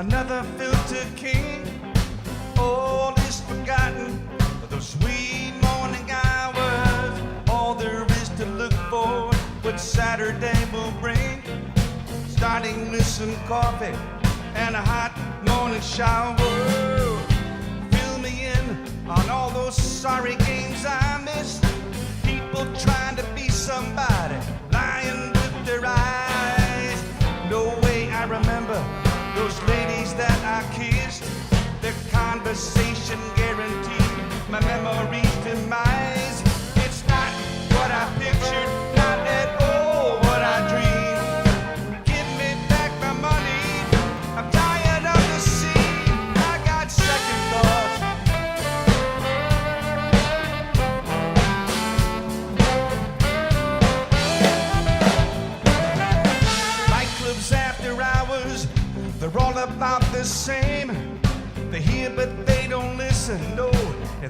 another filter king. All is forgotten, those sweet morning hours. All there is to look for, what Saturday will bring. Starting with some coffee and a hot morning shower. Fill me in on all those sorry games I missed. People trying to be somebody, lying with their eyes. No way I remember those ladies that I kissed. Their conversation guaranteed my memory's demise. It's not what I pictured, not at all what I dreamed. Give me back my money, I'm tired of the scene. I got second thoughts. Nightclubs after hours, they're all about the same. They hear but they don't listen, no,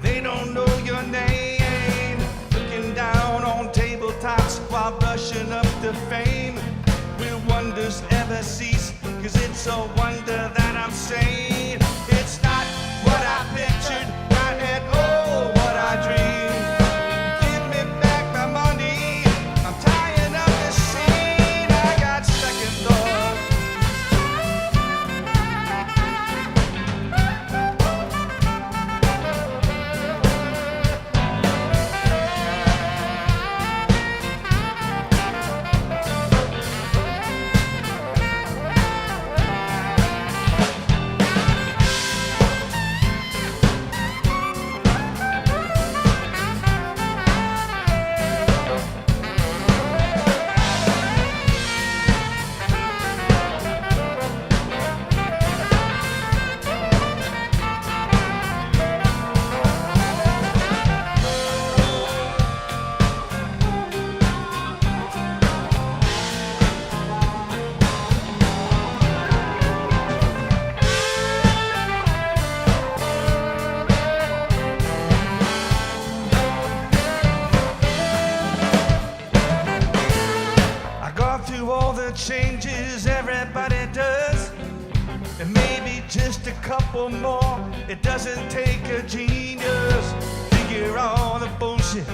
they don't know your name. Looking down on tabletops while brushing up to fame. Will wonders ever cease? Cause it's a wonder that I'm sane. It's not what I pictured, not at all what I dreamed. Give me back my money, I'm tired of the scene. I got second thoughts. Changes everybody does, and maybe just a couple more. It doesn't take a genius. Figure all the bullshit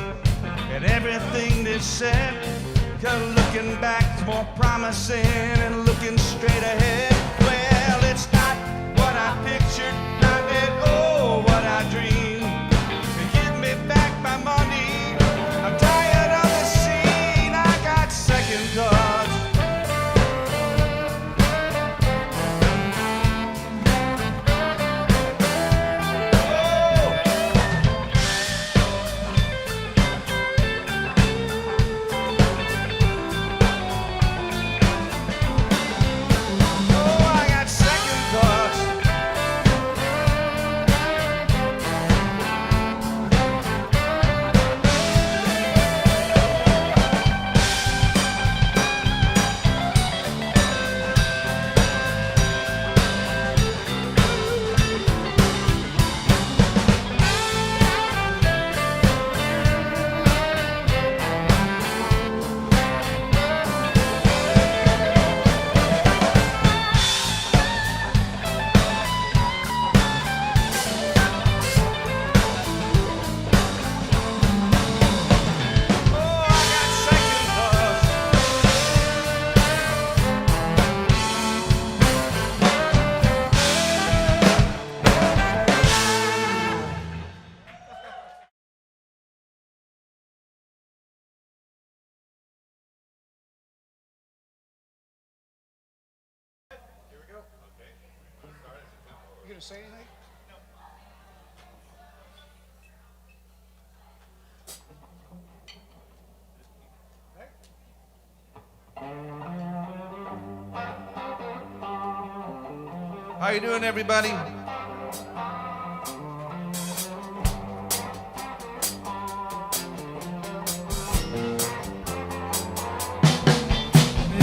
and everything they said. Cause looking back's more promising and looking straight ahead. Well, it's not what I pictured, not at all what I dreamed. Give me back my money, I'm tired of the scene. I got second thoughts. You gonna say anything? No? How you doing, everybody?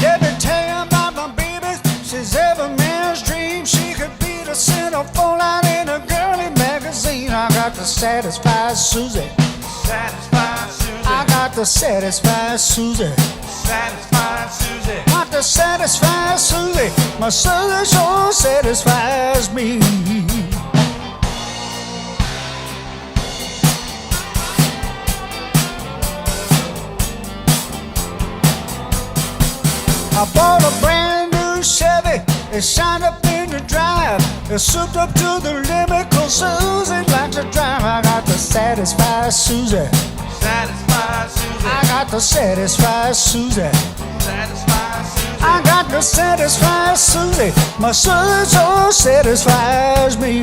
Let me tell you about my baby. She's every man's dream. She could be the centerfold out in a girly magazine. I got to satisfy Susie. Satisfy Susie. I got to satisfy Susie. Satisfy Susie. Got to satisfy Susie. My Susie sure satisfies me. I bought a brand new Chevy. It's shined up in the drive. It's souped up to the limit 'cause Susie likes to drive. I got to satisfy Susie. Satisfy Susie. I got to satisfy Susie. Satisfy Susie. I got to satisfy Susie. My Susie sure satisfies me.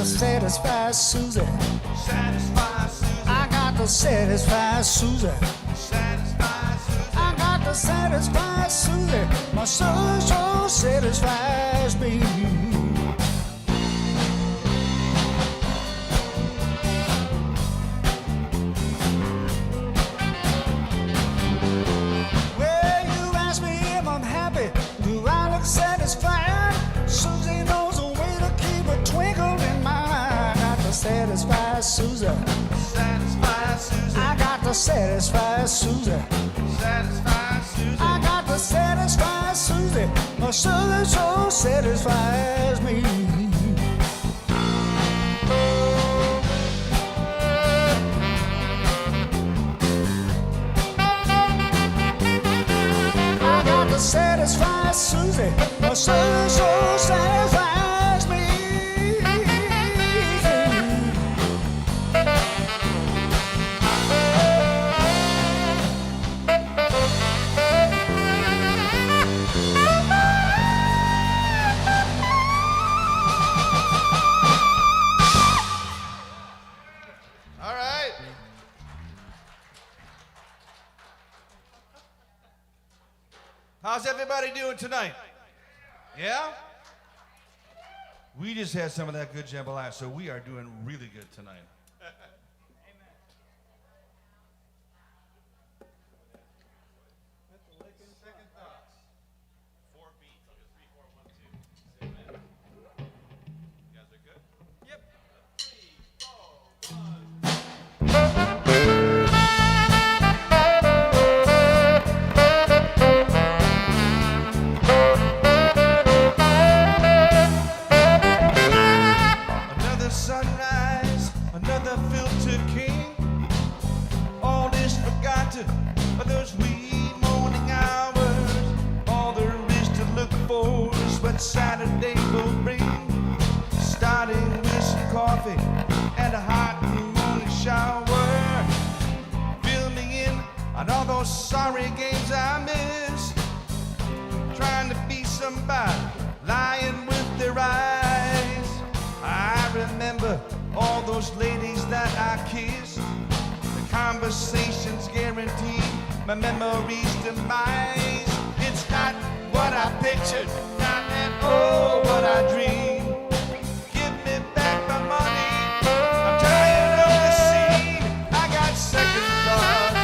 Satisfy Susie. Satisfy Susie. I got to satisfy Susie. Satisfy Susie. I got to satisfy Susie. My Susie sure satisfies me. Well, you ask me if I'm happy. Do I look satisfied? Susie knows a way to keep a twinkle in my eye. I got to satisfy Susie. Satisfy Susie. I got to satisfy Susie. Satisfy Susie. I got to satisfy Susie. My Susie sure satisfies me. I got to satisfy Susie. My Susie sure satisfies me. All right. How's everybody doing tonight? Yeah? We just had some of that good jambalaya, so we are doing really good tonight. Another sunrise, another filter king. All is forgotten by those wee morning hours. All there is to look for is what Saturday will bring. Starting with some coffee and a hot morning shower. Fill me in on all those sorry games I missed. Trying to be somebody, lying with their eyes. I remember all those ladies that I kissed. The conversations guaranteed my memories demise. It's not what I pictured, not at all what I dreamed. Give me back my money, I'm tired of the scene. I got second thoughts.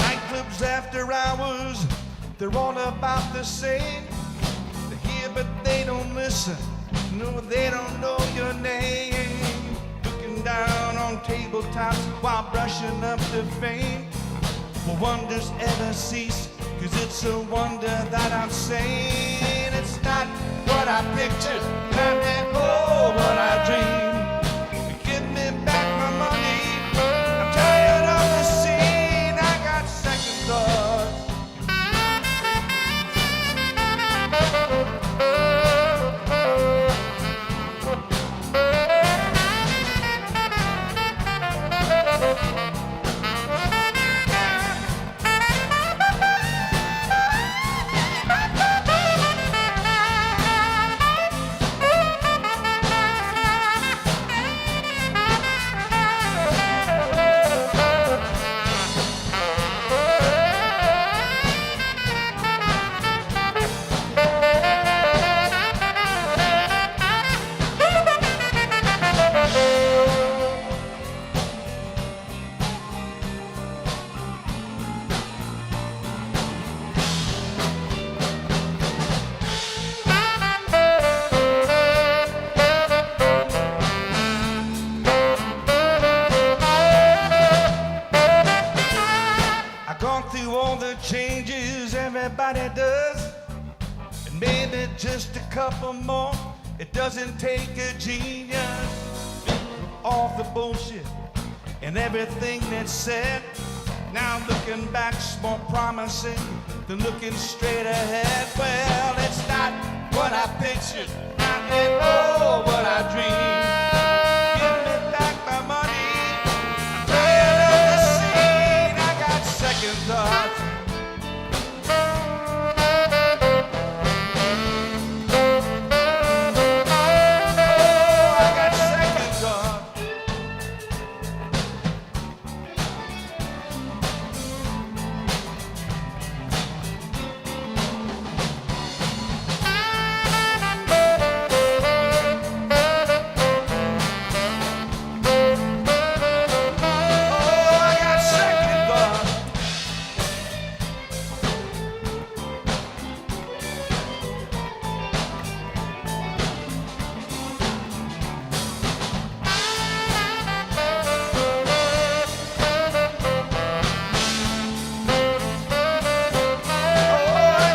Nightclubs after hours, they're all about the same. They hear but they don't listen, no they don't know your name. Looking down on tabletops while brushing up the fame. Will wonders ever cease? Cause it's a wonder that I'm sane. It's not what I pictured, not at all what I dreamed. Give me back my money, I'm tired of the scene. I got second thoughts. I've gone through all the changes everybody does, and maybe just a couple more. It doesn't take a genius. All the bullshit and everything that's said. Now looking back's more promising than looking straight ahead. Well, it's not what I pictured, not at all what I dreamed. Give me back my money, I'm tired of the scene. I got second thoughts. Oh, I got second thoughts. Oh, I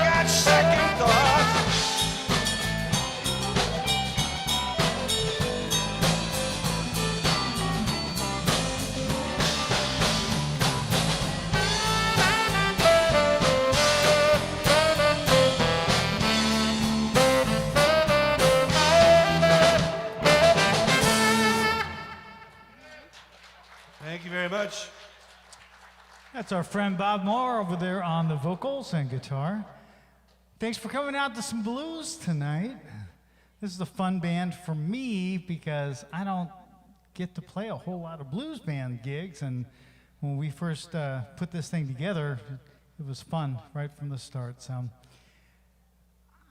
got second thoughts. Oh, I got second thoughts. Thank you very much. That's our friend Bob Moore over there on the vocals and guitar. Thanks for coming out to some blues tonight. This is a fun band for me because I don't get to play a whole lot of blues band gigs, and when we first put this thing together, it was fun right from the start. So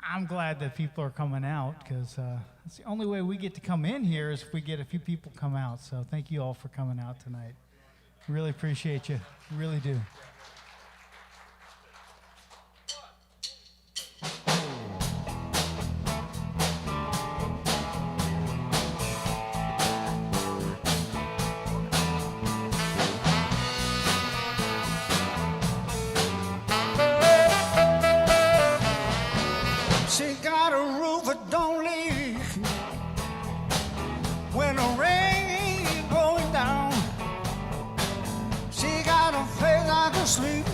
I'm glad that people are coming out, because it's the only way we get to come in here is if we get a few people come out. So thank you all for coming out tonight. Really appreciate you. Really do. She got a roof that don't leak when the rain going down. She got a place I can sleep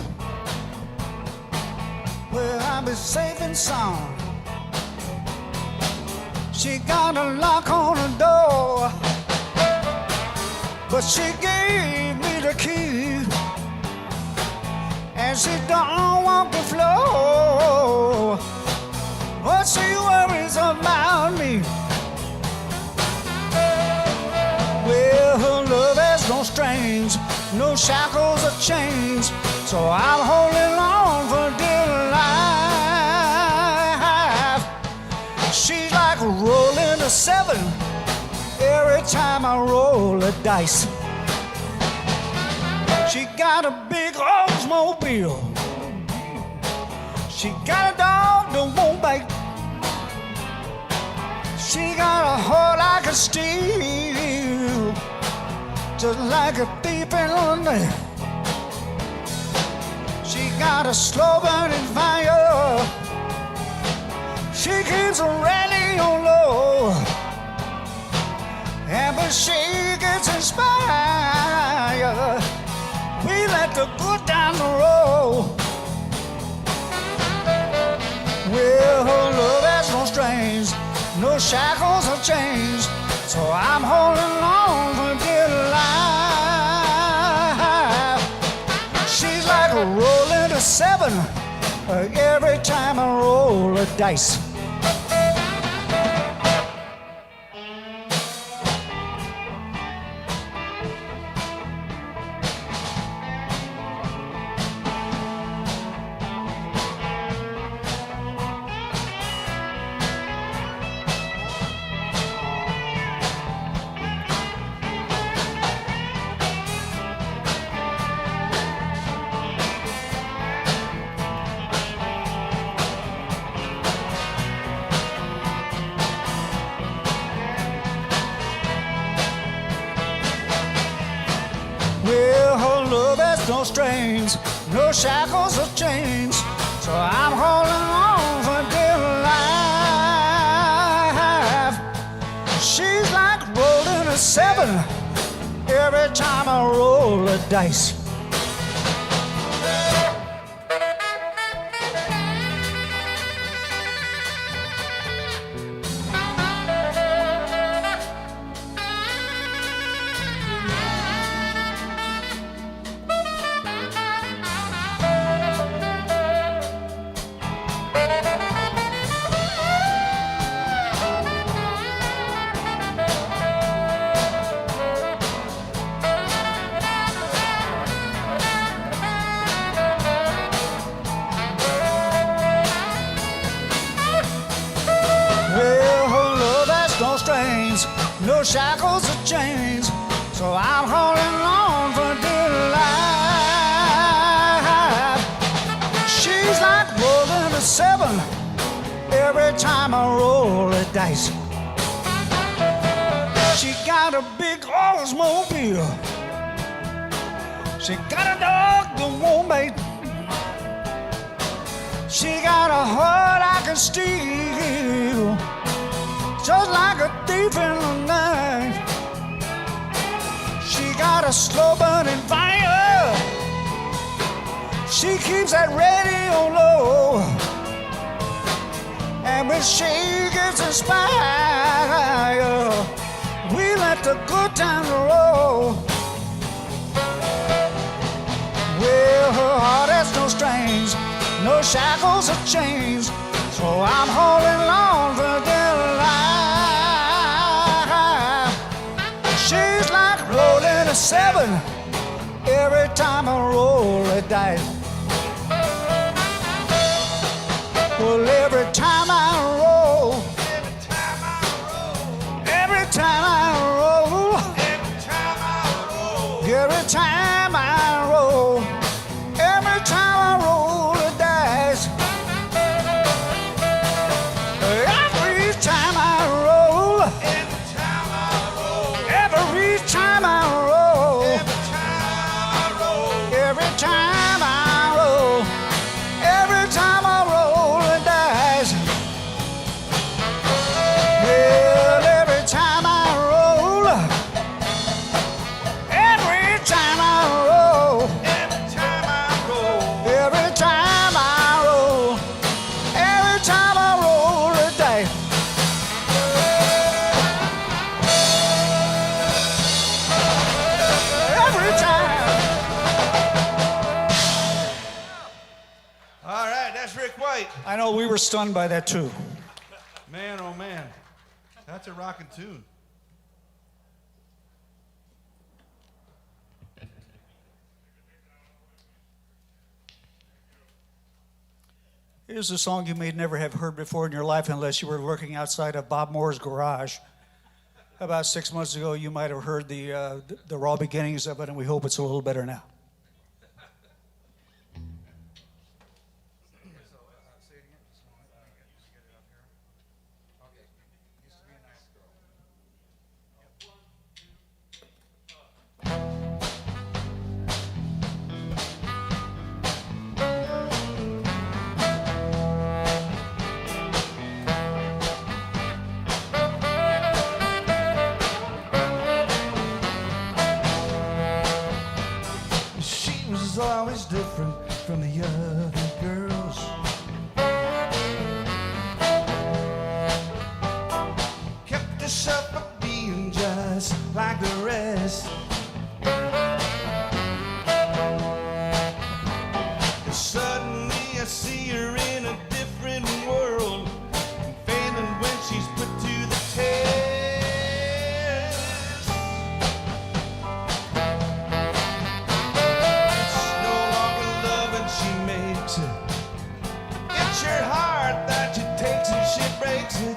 where I'll be safe and sound. She got a lock on the door, but she gave me the key, and she don't walk the floor. But she worries about me. Well, her love has no strings, no shackles or chains, so I'm holding on for dear life. She's like rolling a 7 every time I roll a dice. She got a big Oldsmobile. She got a dog that won't bite. She got a heart like a steel, just like a thief in the night. She got a slow burning fire. She keeps a radio low, and when she gets inspired, we let the good times roll. Well, her love has no strings, no shackles or chains, so I'm holding on for dear life. She's like a rolling a 7 every time I roll a dice. Well, her love has no strings, no shackles or chains, so I'm holding on for dear life. She's like rolling a 7 every time I roll a dice. No shackles or chains, so I'm holding on for dear life. She's like rolling a 7 every time I roll a dice. She got a big Oldsmobile. She got a dog that won't bite. She got a heart I can steal, just like a thief in the night. She got a slow burning fire. She keeps that radio low, and when she gets inspired, we let the good times roll. Well, her heart has no strings, no shackles or chains, so I'm holding on for dear life. She's like rolling a 7 every time I roll the dice. Well, every time I roll, every time I roll, every time I roll, every time I roll the dice. Every time I roll, every time I roll, every time I roll, every time I roll the dice. Well, every time I roll, every time I roll, every time I roll, every time I roll the dice. Every time. All right, that's Rick White. I know we were stunned by that too. Man, oh man, that's a rockin' tune. Here's a song you may never have heard before in your life unless you were working outside of Bob Moore's garage. About 6 months ago, you might have heard the raw beginnings of it, and we hope it's a little better now. She was always different from the other girls. Kept herself from being just like the rest. And suddenly I see her in a different world, failing when she's put to the test. It's your heart that she takes and she breaks it.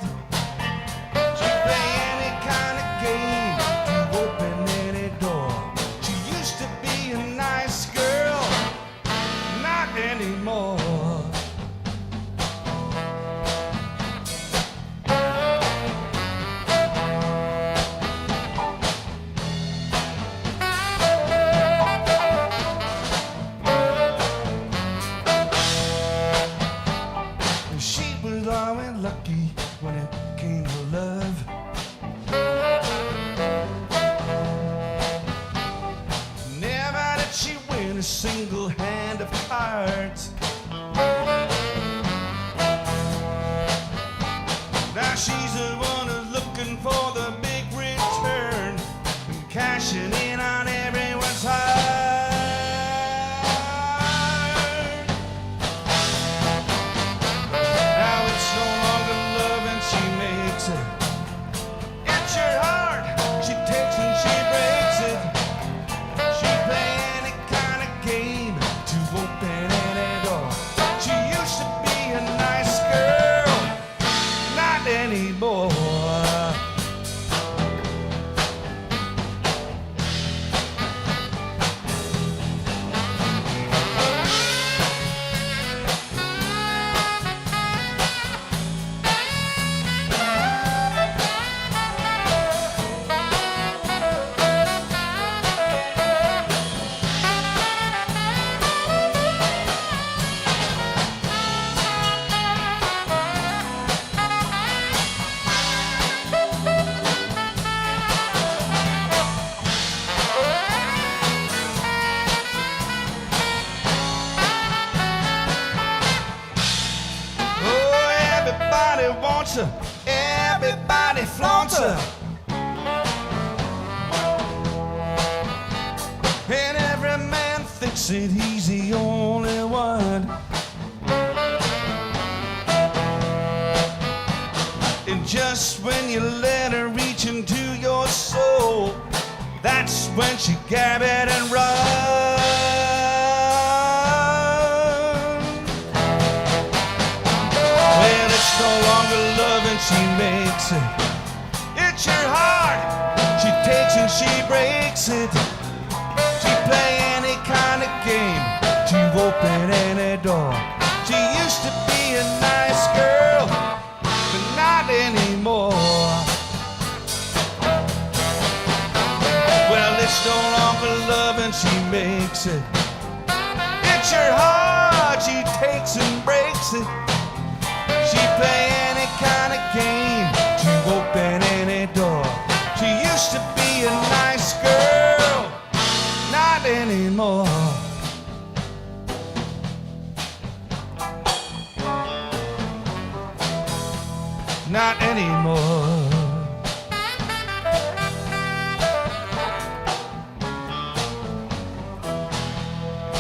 She play any kind of game to open any door. She used to be a nice girl, not anymore. She was always lucky when it came to love. Never did she win a single hand of cards. Now she's the one who's looking for the big return and cashing in on everyone's heart. Now it's no longer love and she makes it. It's your heart she takes and she breaks it. She play any kind of game to open any door. She used to be a nice girl, not anymore. wants her, everybody flaunts her. And every man thinks that he's the only one. And just when you let her reach into your soul, that's when she grab it and run. she breaks it. She play any kind of game to open any door. She used to be a nice girl, but not anymore. Well, it's no longer love and she makes it. It's her heart, she takes and breaks it. She play any kind of game to open any door. She used to be a nice girl, not anymore. Not anymore.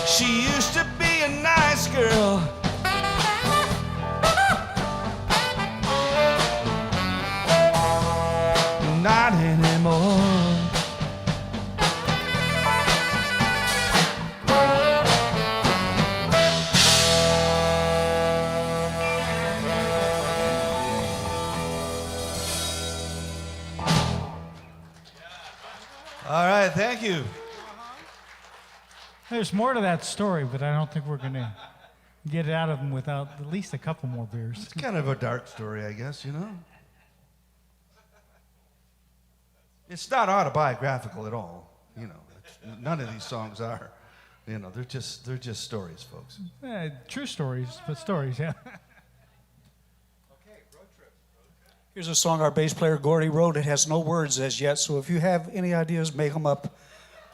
She used to be a nice girl. Not anymore. All right, thank you. There's more to that story, but I don't think we're going to get it out of them without at least a couple more beers. It's kind of a dark story, I guess, you know? It's not autobiographical at all, you know. None of these songs are. You know, they're just stories, folks. True stories, but stories, yeah. Here's a song our bass player Gordy wrote. It has no words as yet, so if you have any ideas, make them up,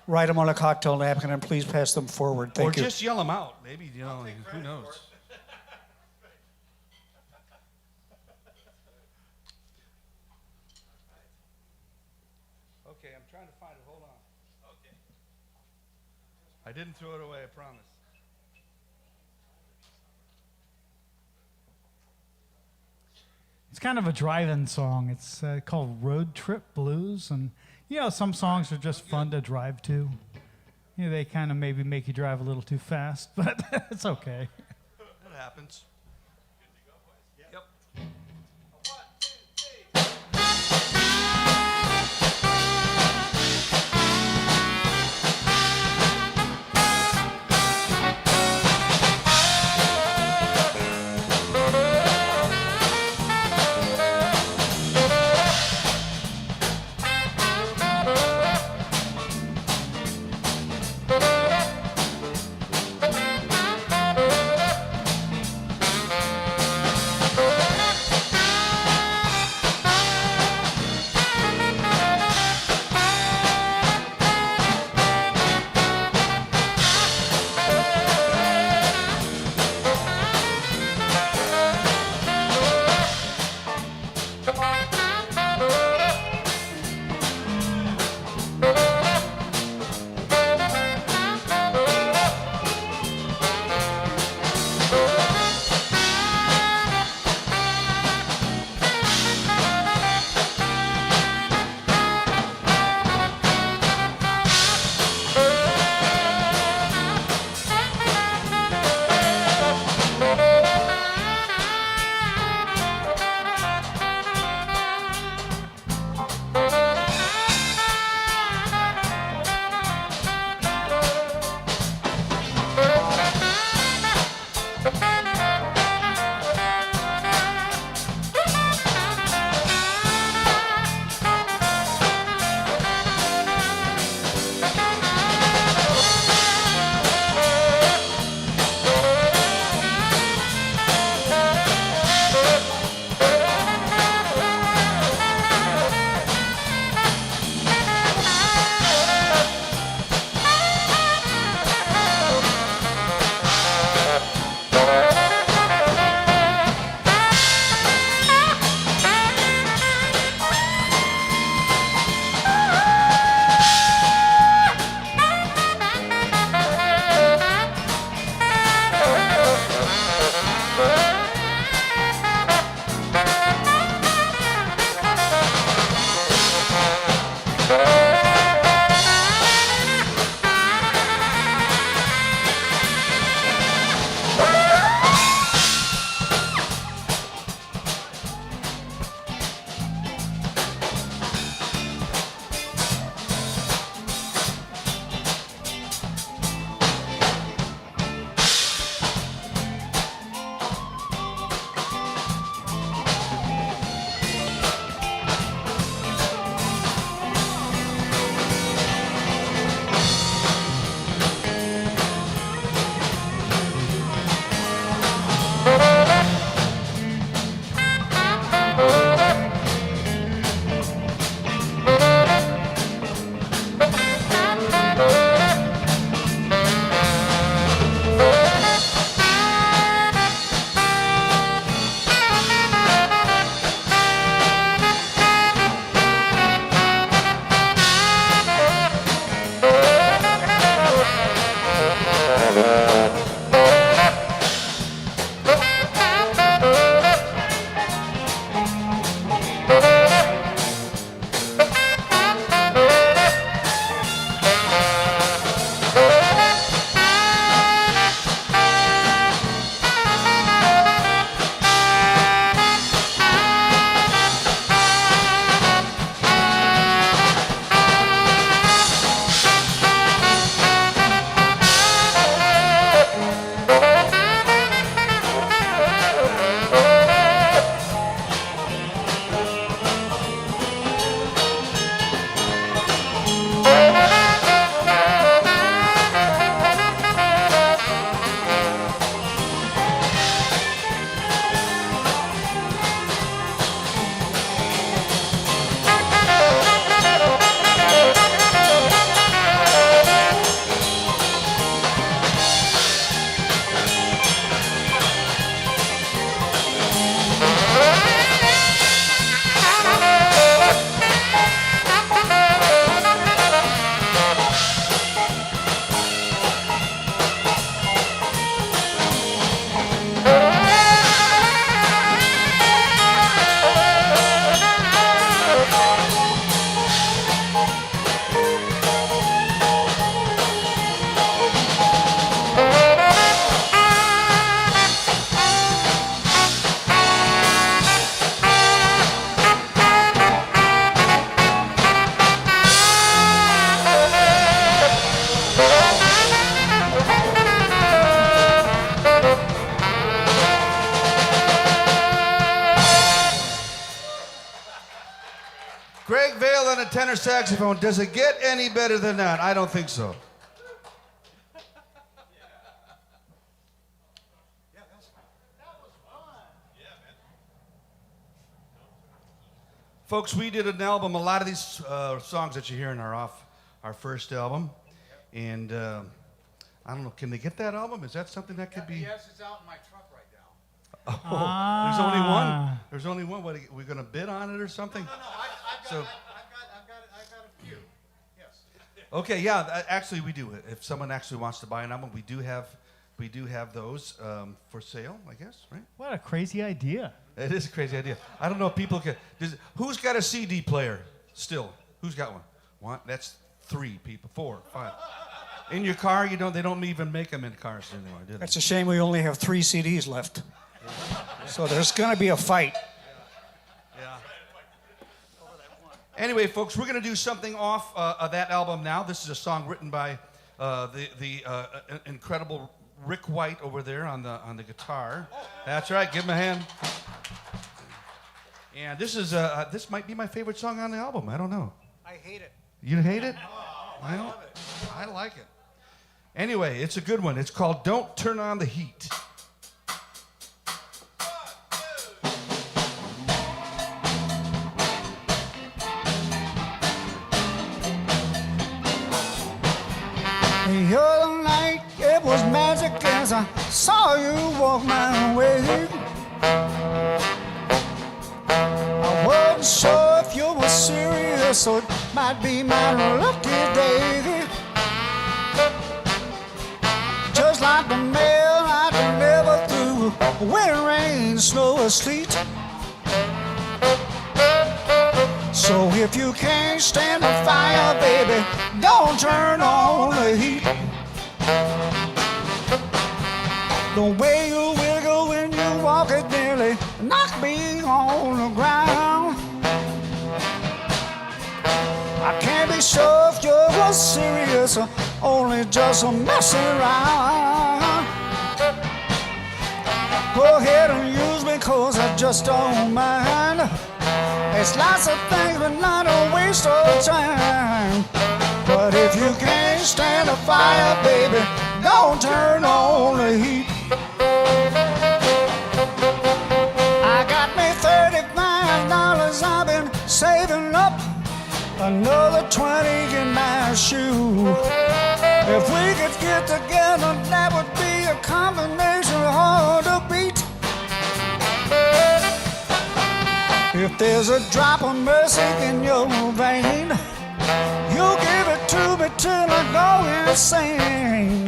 write them on a cocktail napkin, and please pass them forward. Thank you. Or just yell them out. Maybe, you know, who knows? Okay, I'm trying to find it. Hold on. Okay. I didn't throw it away, I promise. It's kind of a drive-in song. It's called Road Trip Blues, and you know, some songs are just fun to drive to. You know, they kind of maybe make you drive a little too fast, but it's okay. That happens. Yep. tenor saxophone. Does it get any better than that? I don't think so. Folks, we did an album. A lot of these songs that you hear in our first album, and I don't know. Can they get that album? Is that something that could be? Yes, it's out in my truck right now. Oh, there's only one. There's only one. What? Are we gonna bid on it or something? No, I've got a few. Yes. Okay, yeah. Actually, we do. If someone actually wants to buy an album, we do have those for sale. I guess, right? What a crazy idea. It is a crazy idea. I don't know if people can. Who's got a CD player still? Who's got one? One. That's 3 people. 4, 5. In your car, they don't even make them in cars anymore, do they? That's a shame we only have 3 CDs left. So there's going to be a fight. Yeah. Anyway, folks, we're going to do something off of that album now. This is a song written by the incredible Rick White over there on the guitar. That's right. Give him a hand. And this might be my favorite song on the album. I don't know. I hate it. You hate it? I love it. I like it. Anyway, it's a good one. It's called Don't Turn on the Heat. The other night, it was magic as I saw you walk my way. I wasn't sure if you were serious, so it might be my lucky day. Just like the mail I deliver through wind, rain, snow, or sleet. So if you can't stand the fire, baby, don't turn on the heat. The way you wiggle when you walk it nearly knocked me on the ground. I can't be sure if you're serious or only just messing around. Go ahead and use me, 'cause I just don't mind. It's lots of things, but not a waste of time. But if you can't stand the fire, baby, don't turn on the heat. I got me $35 I've been saving up, another 20 in my shoe. If we could get together, that would be a combination hard to beat. If there's a drop of mercy in your vein, you give it to me till I go insane.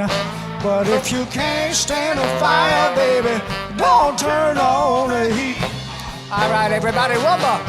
But if you can't stand the fire, baby, don't turn on the heat. All right, everybody, one more.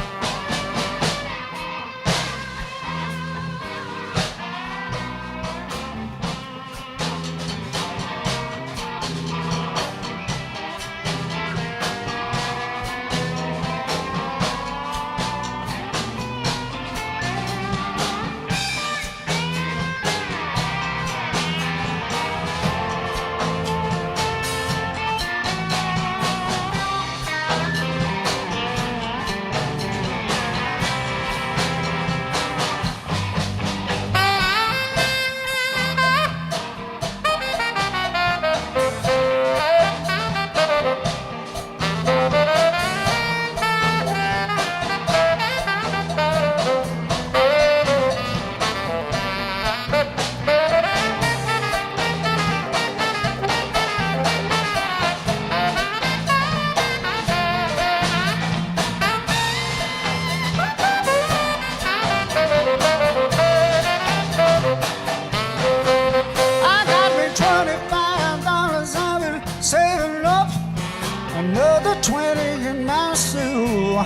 Another 20 in my suit.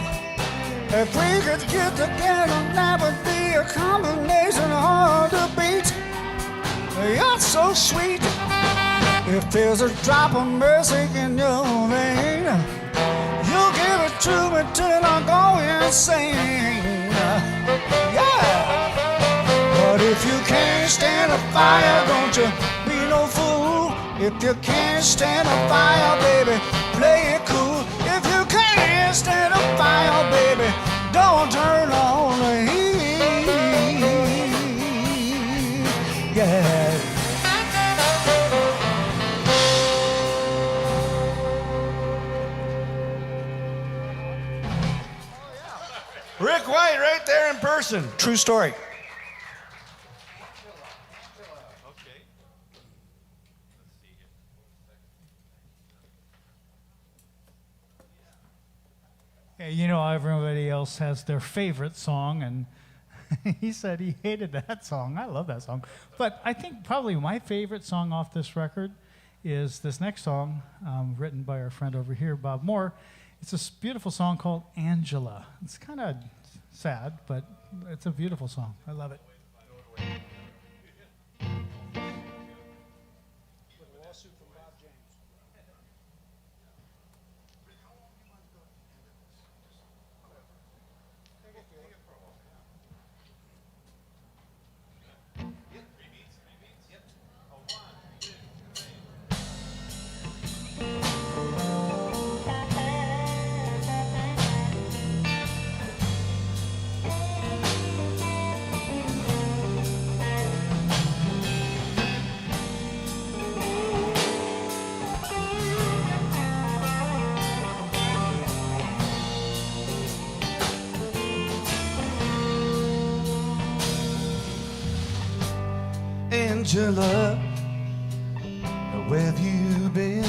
If we could get together, that would be a combination hard to beat. You're so sweet. If there's a drop of mercy in your vein, you give it to me till I go insane. Yeah. But if you can't stand a fire, don't you be no fool. If you can't stand a fire, baby, play it cool. If you can't stand a fire, baby, don't turn on the heat. yeah. Rick White right there in person. True story. Yeah, you know, everybody else has their favorite song, and he said he hated that song. I love that song. But I think probably my favorite song off this record is this next song, written by our friend over here, Bob Moore. It's this beautiful song called Angela. It's kind of sad, but it's a beautiful song. I love it. Angela, where have you been?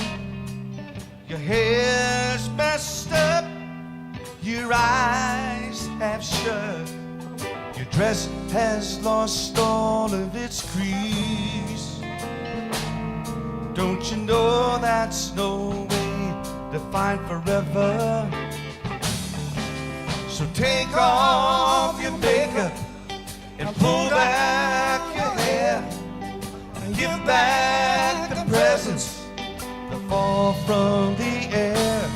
Your hair's messed up, your eyes have shut, your dress has lost all of its crease. Don't you know that's no way to find forever? So take off your makeup and pull back your hair and give back the presents that fall from the air.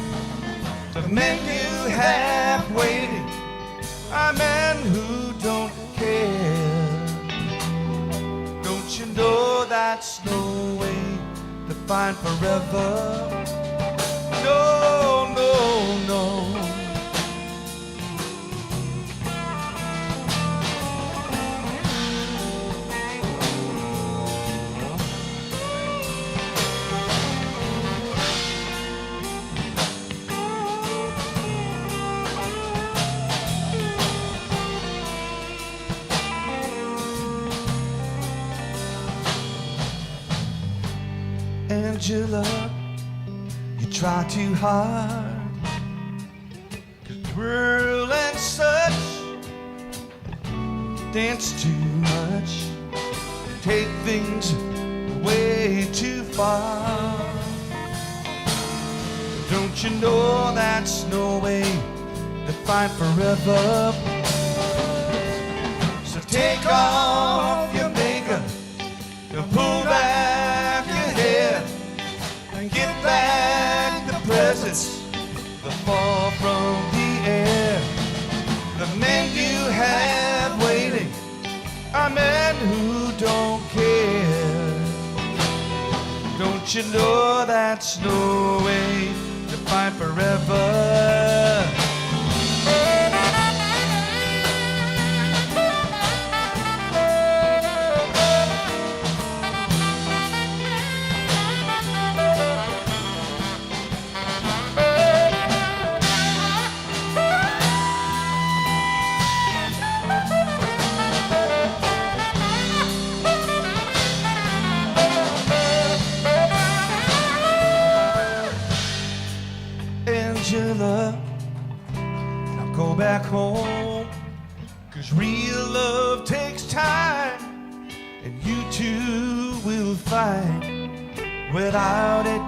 The men you have waiting are men who don't care. Don't you know that's no way to find forever? No, no, no. Angela, you try too hard to twirl and such, dance too much, take things way too far. Don't you know that's no way to find forever? So take off your makeup and pull back your hair and give back the presents that fall from the air. The men you have waiting are men who don't care. Don't you know that's no way to find forever? Angela, now go back home, 'cause real love takes time, and you two will fight. Without it,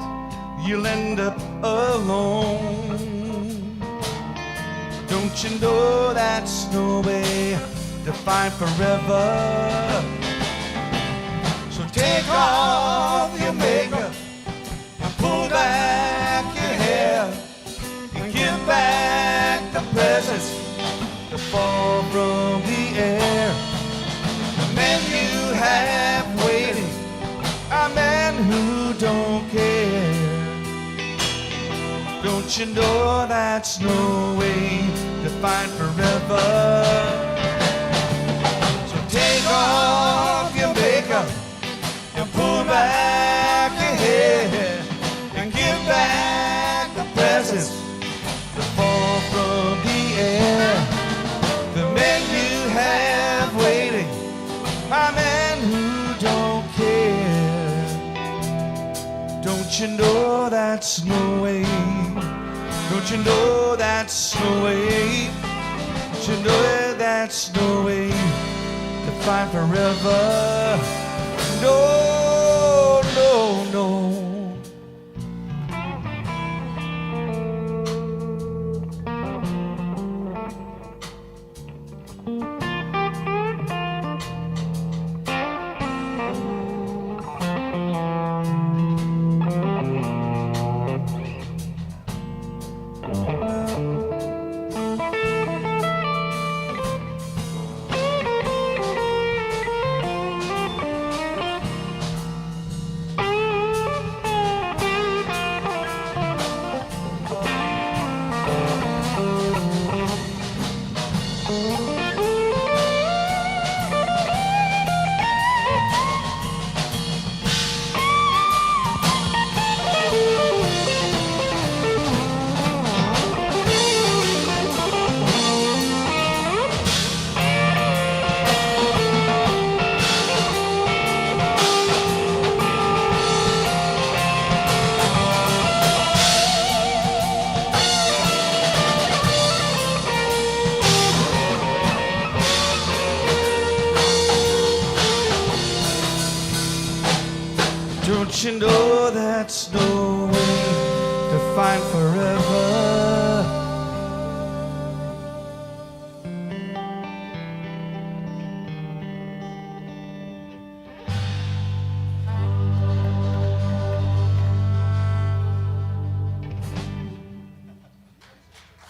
you'll end up alone. Don't you know that's no way to find forever? So take off your makeup and pull back your hair and give back the presents that fall from the air. The men you have waiting are men who don't care. Don't you know that's no way to find forever? So take off your makeup presents that fall from the air. The men you have waiting are men who don't care. Don't you know that's no way? Don't you know that's no way? Don't you know that's no way to find forever? No, no, no. Don't you know that's no way to find forever?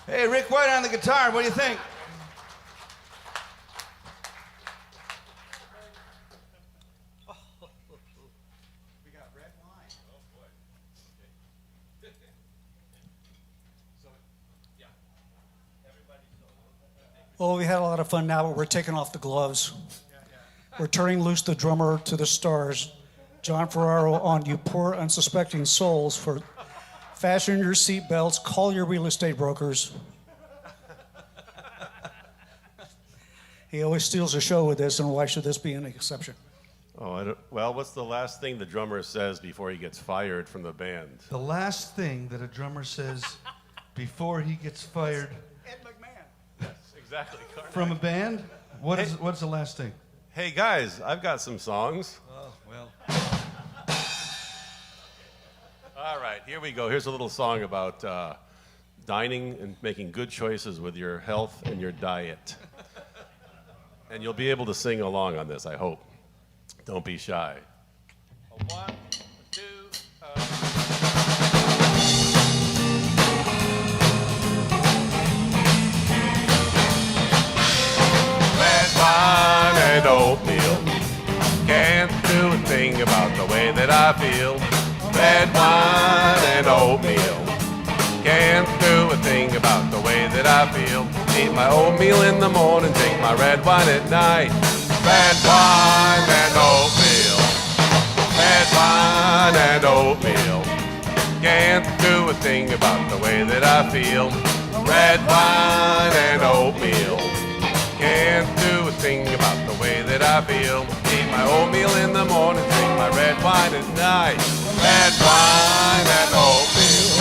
Hey, Rick White on the guitar, what do you think? Well, we had a lot of fun now, but we're taking off the gloves. We're turning loose the drummer to the stars. John Ferraro on You Poor Unsuspecting Souls for fasten your seatbelts, call your real estate brokers. He always steals the show with this, and why should this be an exception? Oh, I don't, well, what's the last thing the drummer says before he gets fired from the band? The last thing that a drummer says before he gets fired Exactly. from a band, what's the last thing? Hey guys, I've got some songs. Oh, well. All right, here we go. Here's a little song about dining and making good choices with your health and your diet. And you'll be able to sing along on this, I hope. Don't be shy. A 1, a 2, Red wine and oatmeal. Can't do a thing about the way that I feel. Red wine and oatmeal. Can't do a thing about the way that I feel. Eat my oatmeal in the morning, drink my red wine at night. Red wine and oatmeal. Red wine and oatmeal. Can't do a thing about the way that I feel. Red wine and oatmeal. Can't do a thing about the way that I feel. Eat my oatmeal in the morning, drink my red wine at night. Red wine and oatmeal.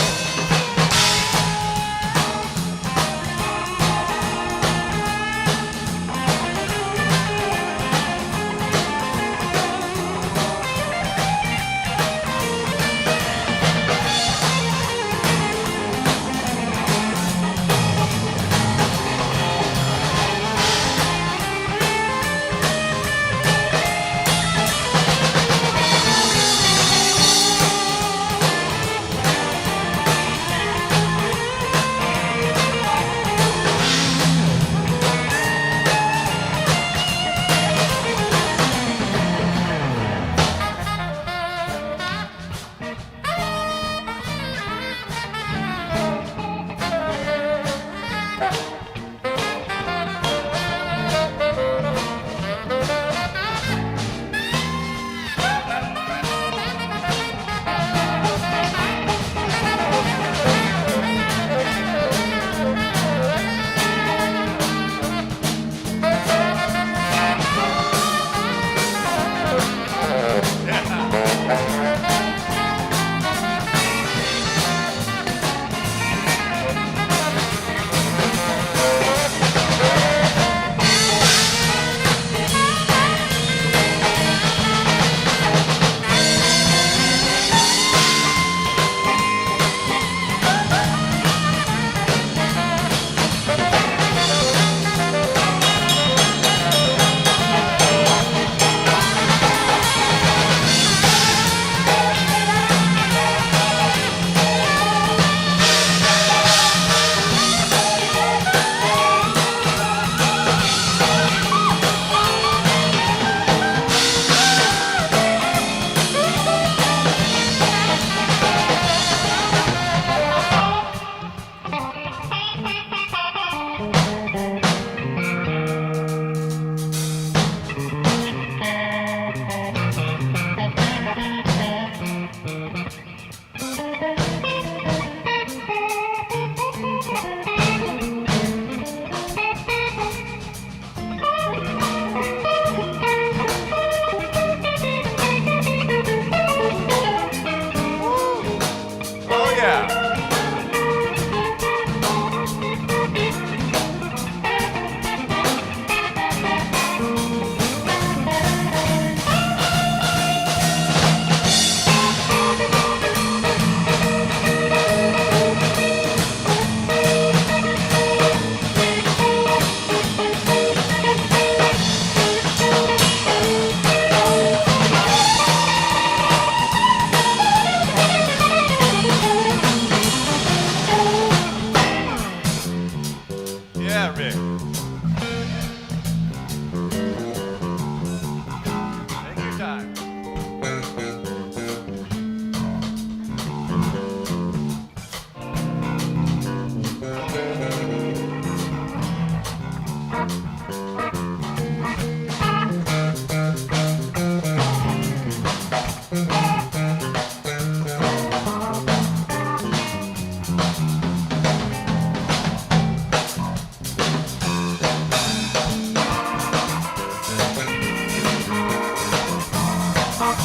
time.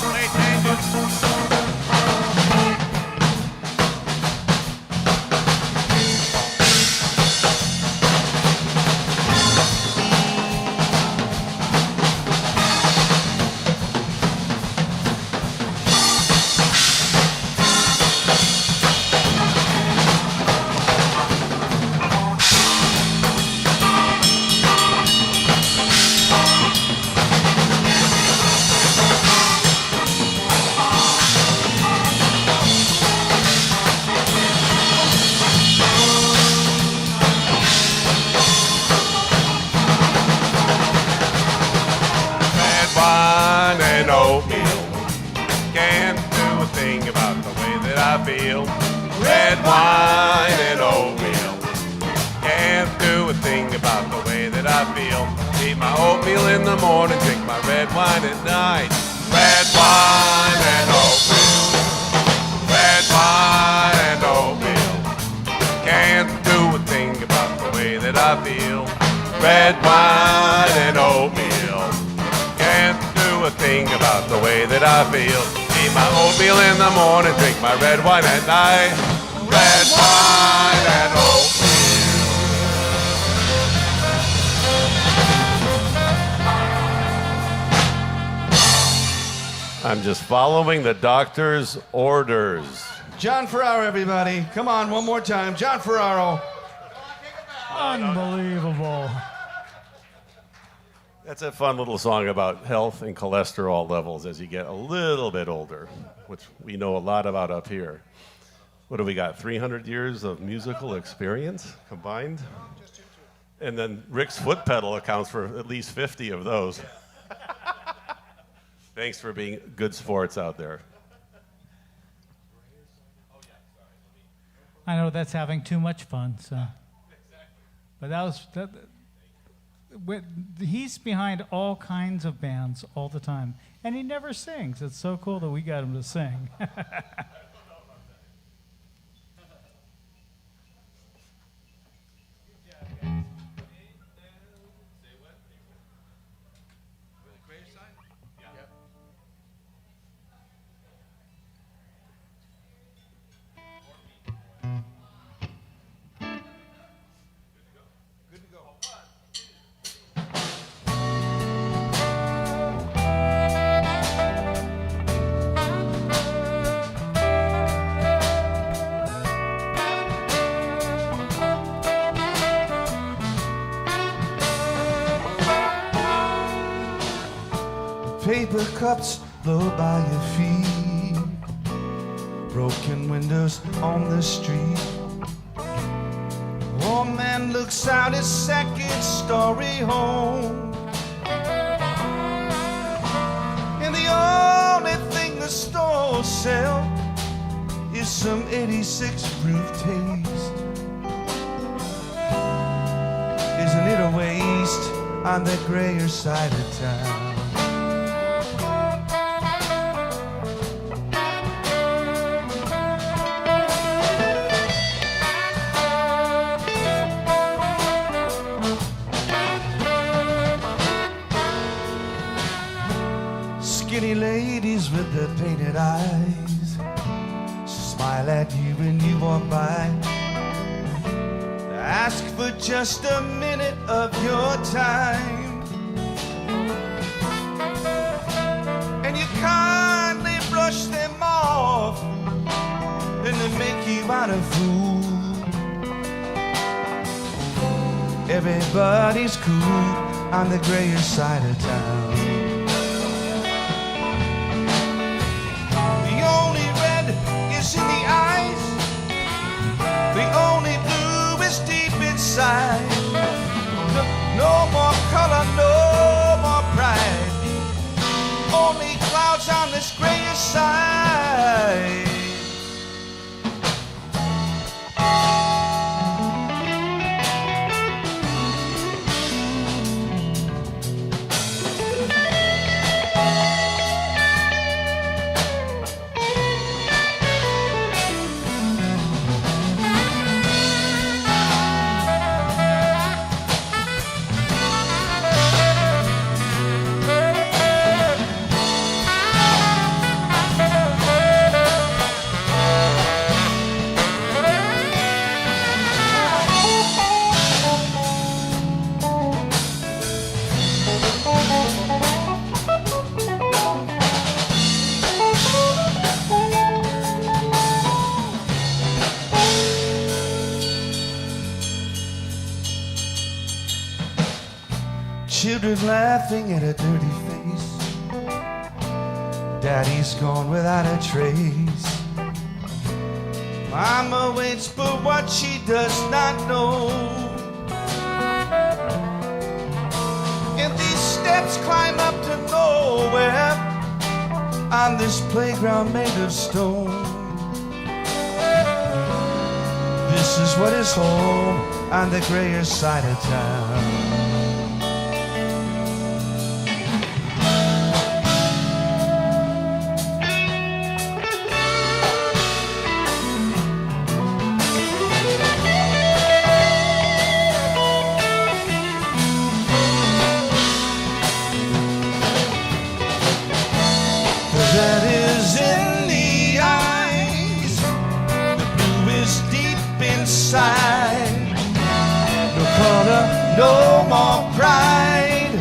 Play changes. Red wine and oatmeal. Can't do a thing about the way that I feel. Red wine and oatmeal. Can't do a thing about the way that I feel. Eat my oatmeal in the morning, drink my red wine at night. Red wine and oatmeal. Red wine and oatmeal. Can't do a thing about the way that I feel. Red wine and oatmeal. Can't do a thing about the way that I feel. Eat my oatmeal in the morning, drink my red wine at night. Red wine and oatmeal. I'm just following the doctor's orders. John Ferraro, everybody. Come on, one more time. John Ferraro. Unbelievable. That's a fun little song about health and cholesterol levels as you get a little bit older, which we know a lot about up here. What do we got, 300 years of musical experience combined? And then Rick's foot pedal accounts for at least 50 of those. Thanks for being good sports out there. I know that's having too much fun, so. But he's behind all kinds of bands all the time, and he never sings. It's so cool that we got him to sing. Paper cups blow by your feet. Broken windows on the street. Old man looks out his second-story home. And the only thing the stores sell is some 86 proof taste. Isn't it a waste on the grayer side of town? Skinny ladies with their painted eyes smile at you when you walk by. Ask for just a minute of your time, and you kindly brush them off, and they make you out a fool. Everybody's cool on the grayer side of town. In the eyes, the only blue is deep inside. No more color, no more pride, only any clouds on this grayish side. Children laughing at a dirty face. Daddy's gone without a trace. Mama waits for what she does not know. And these steps climb up to nowhere on this playground made of stone. This is what is home on the grayer side of town. That is in the eyes, the blue is deep inside. No color, no more pride,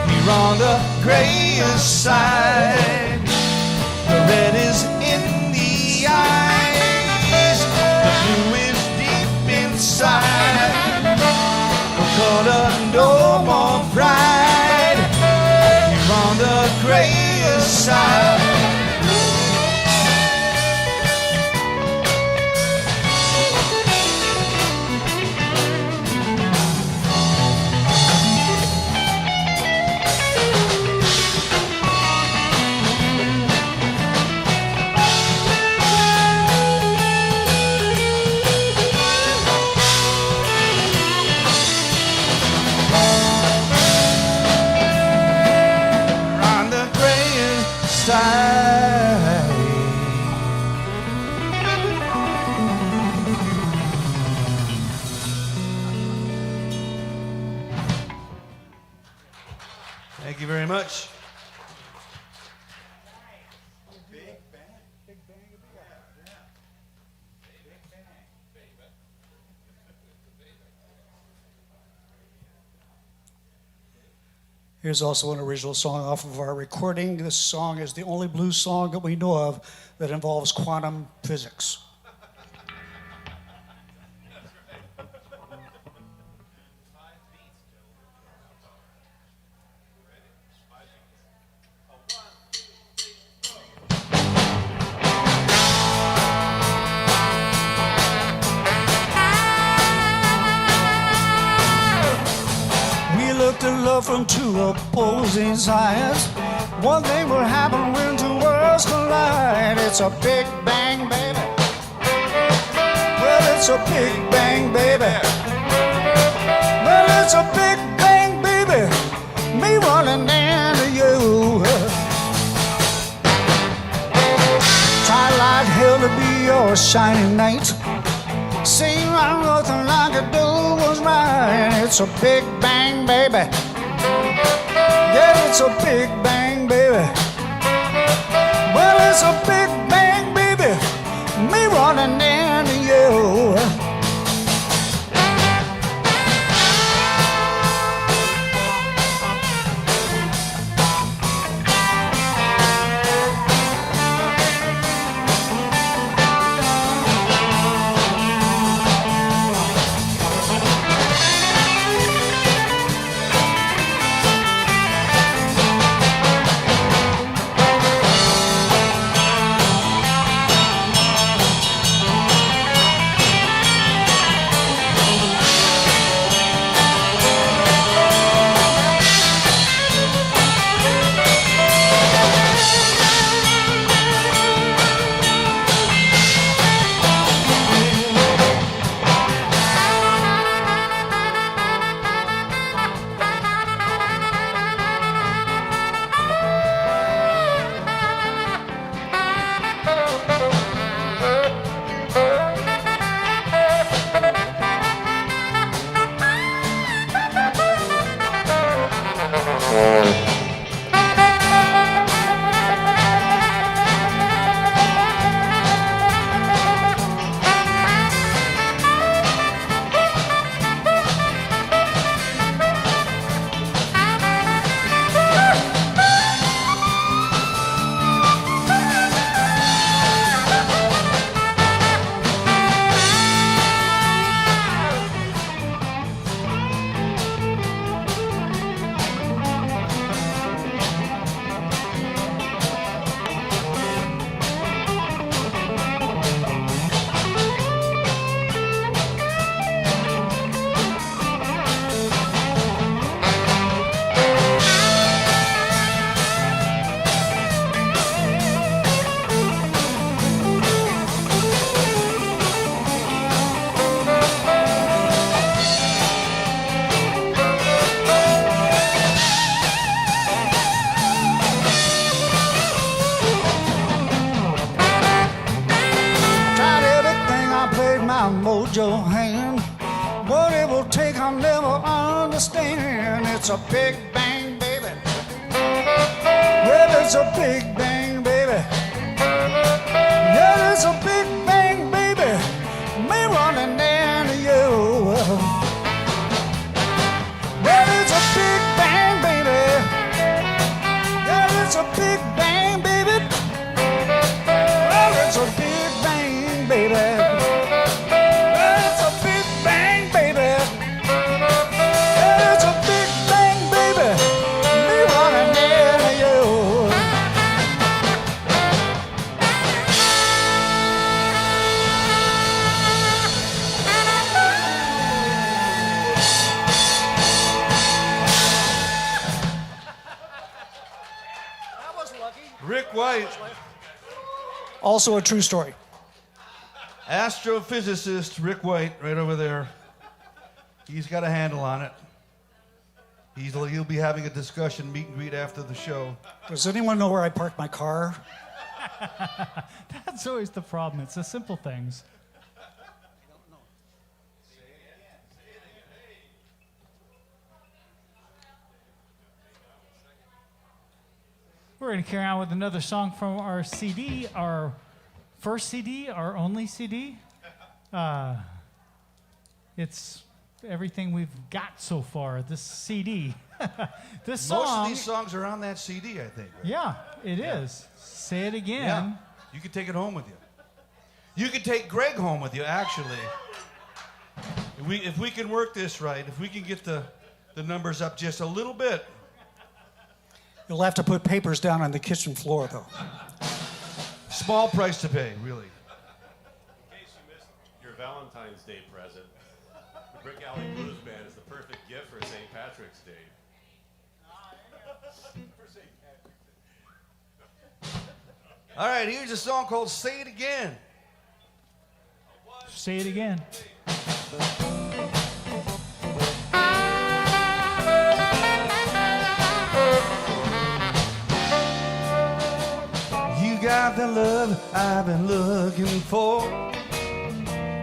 here on the grayish side. The red is in the eyes, the blue is deep inside. No color, no more pride, here on the grayish side. On the grayish side. Thank you very much. Here's also an original song off of our recording. This song is the only blues song that we know of that involves quantum physics. We looked at love from two opposing sides. One thing will happen when two worlds collide. It's a big bang, baby. Well, it's a big bang, baby. Well, it's a big bang, baby. Me running into you. Twilight hell to be your shining night. Seemed like nothing like I do was right. It's a big bang, baby. Yeah, it's a big bang, baby. Well, it's a big bang, baby. Me running into you. my mojo hand. What it will take, I'll never understand. It's a big bang, baby. Well, it's a big bang, baby. Yeah, it's a big bang, baby. Me running down to you. Well, it's a big bang, baby. Yeah, it's a big bang, baby. Well, it's a big bang, baby. Well, it's a big bang, baby. Yeah, it's a big bang, baby. Me running down to you. Rick White, Also a true story. astrophysicist Rick White, right over there. He's got a handle on it. He'll be having a discussion, meet and greet after the show. Does anyone know where I parked my car? That's always the problem. It's the simple things. We're going to carry on with another song from our CD, our first CD, our only CD. It's everything we've got so far, this CD. This song. Most of these songs are on that CD, I think. Yeah, it is. Say it again. Yeah. You can take it home with you. You can take Greg home with you, actually. If we can work this right, if we can get the numbers up just a little bit. You'll have to put papers down on the kitchen floor, though. Small price to pay, really. In case you missed your Valentine's Day present, the Brick Alley Blues Band is the perfect gift for St. Patrick's Day. All right, here's a song called Say It Again. Say it again. You got the love I've been looking for,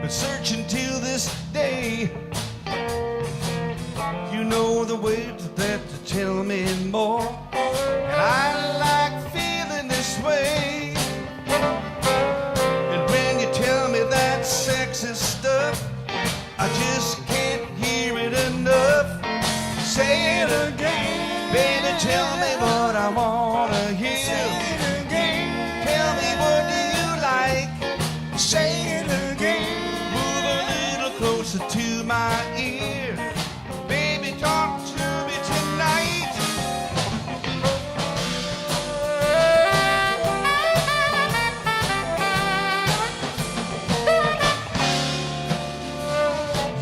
been searching till this day. You know the way that to tell me more, and I like feeling this way. And when you tell me that sexy stuff, I just can't hear it enough. Say it again, baby, tell me what I wanna hear. Tell me what do you like? Say it again. Move a little closer to my ear. Baby, talk to me tonight.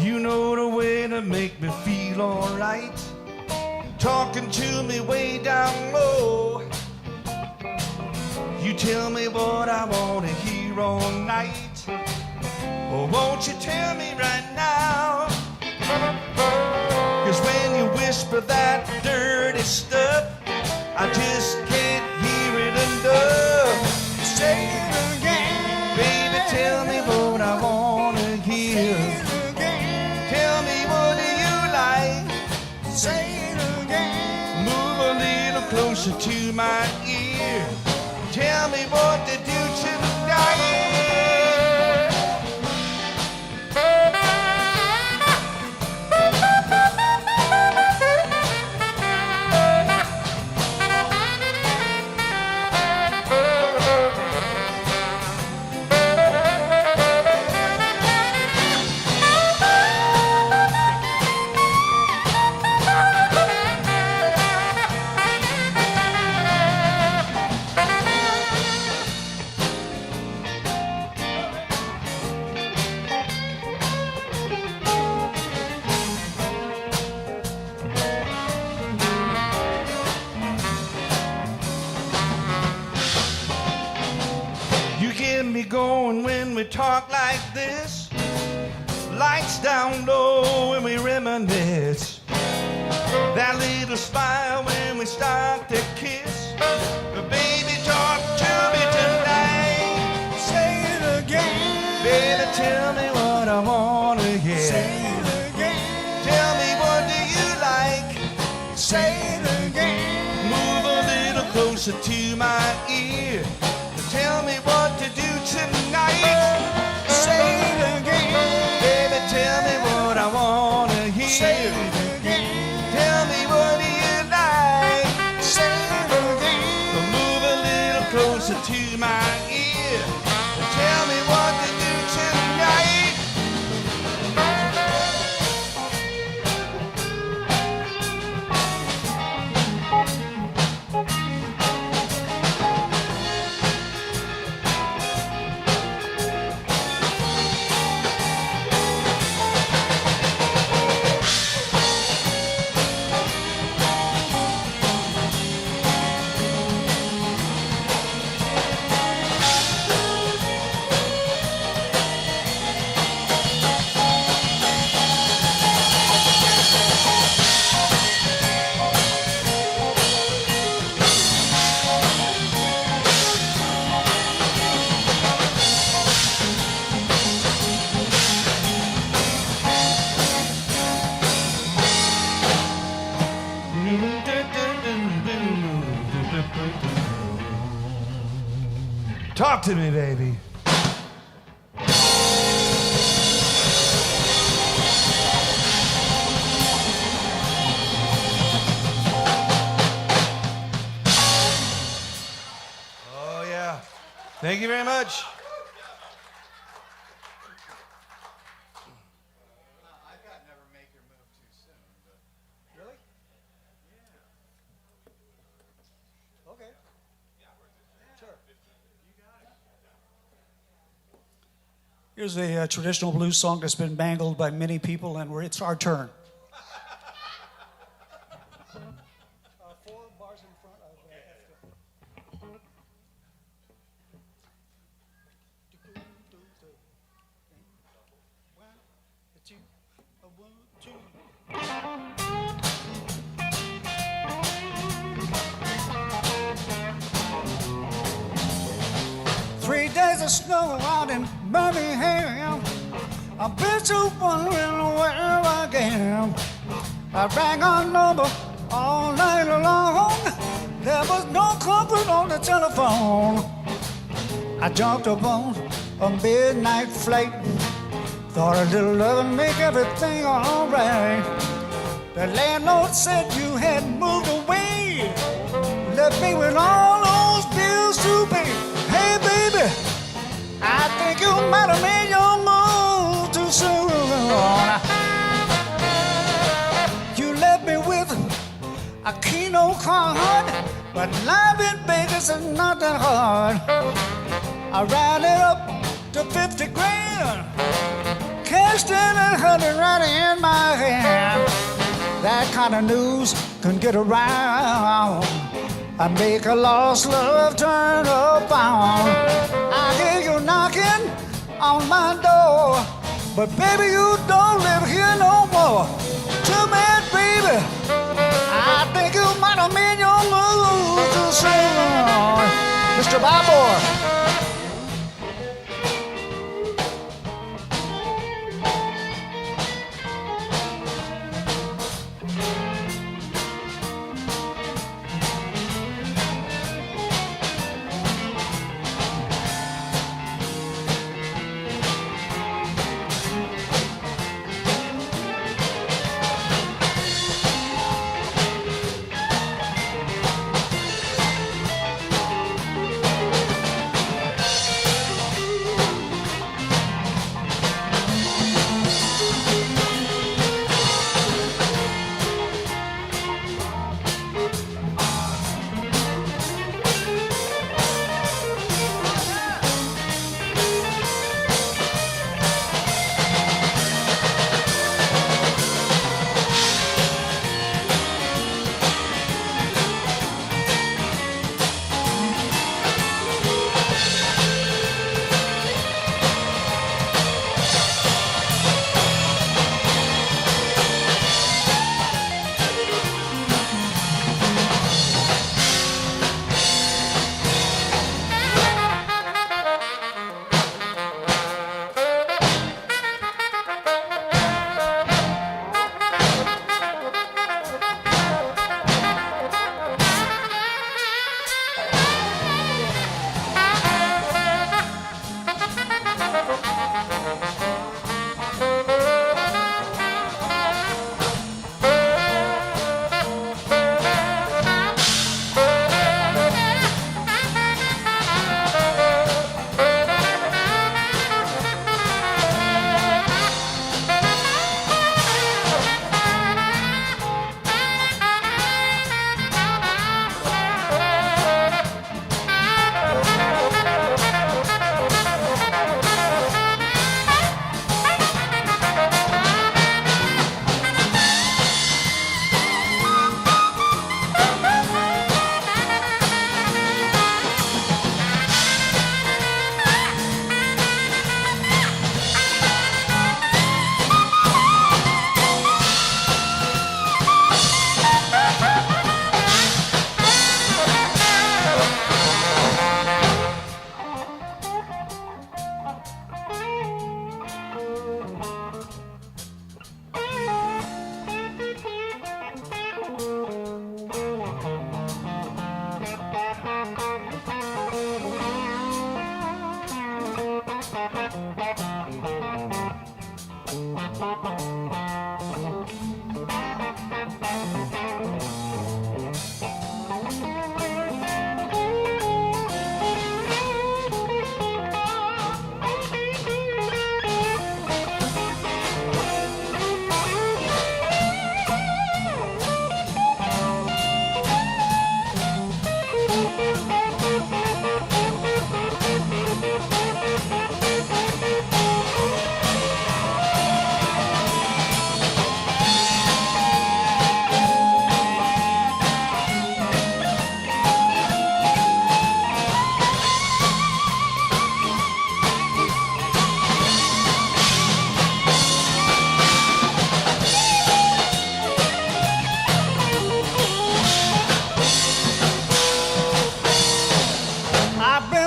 You know the way to make me feel alright. Talking to me way down low. You tell me what I want to hear all night. Or won't you tell me right now? 'Cause when you whisper that dirty stuff, I just can't hear it enough. Say it again, baby, tell me what I want to hear. Tell me what do you like? Say it again. Move a little closer to my ear. Tell me what to do tonight. Me going when we talk like this. Lights down low when we reminisce. That little smile when we start to kiss. Baby, talk to me tonight. Say it again. Baby, tell me what I closer to my ear. Tell me what to do tonight. Say it again. Baby, tell me what I wanna hear. Say it again. Tell me what you like. Say it again. Move a little closer to my ear. Tell me what to do tonight. Talk to me, baby. Oh, yeah. Thank you very much. I got never make your move too soon, but Really? Okay. Sure. Here's a traditional blues song that's been mangled by many people, and it's our turn. 4 bars in front of Three days of snow out in Birmingham. I've been to wondering where I am. I rang our number all night long. There was no comfort on the telephone. I jumped upon a midnight flight. Thought a little love would make everything alright. The landlord said you had moved away. Left me with all those bills to pay. Hey baby, I think you might have made your move too soon. You left me with a Keno card, but life in Vegas is not that hard. I rounded up to 50 grand, cashed in and had it right in my hand. That kind of news can get around. I make a lost love turn around. I hear you knocking on my door, but baby, you don't live here no more. Too bad, baby. I think you might have made your move too soon. Mr. Barbour.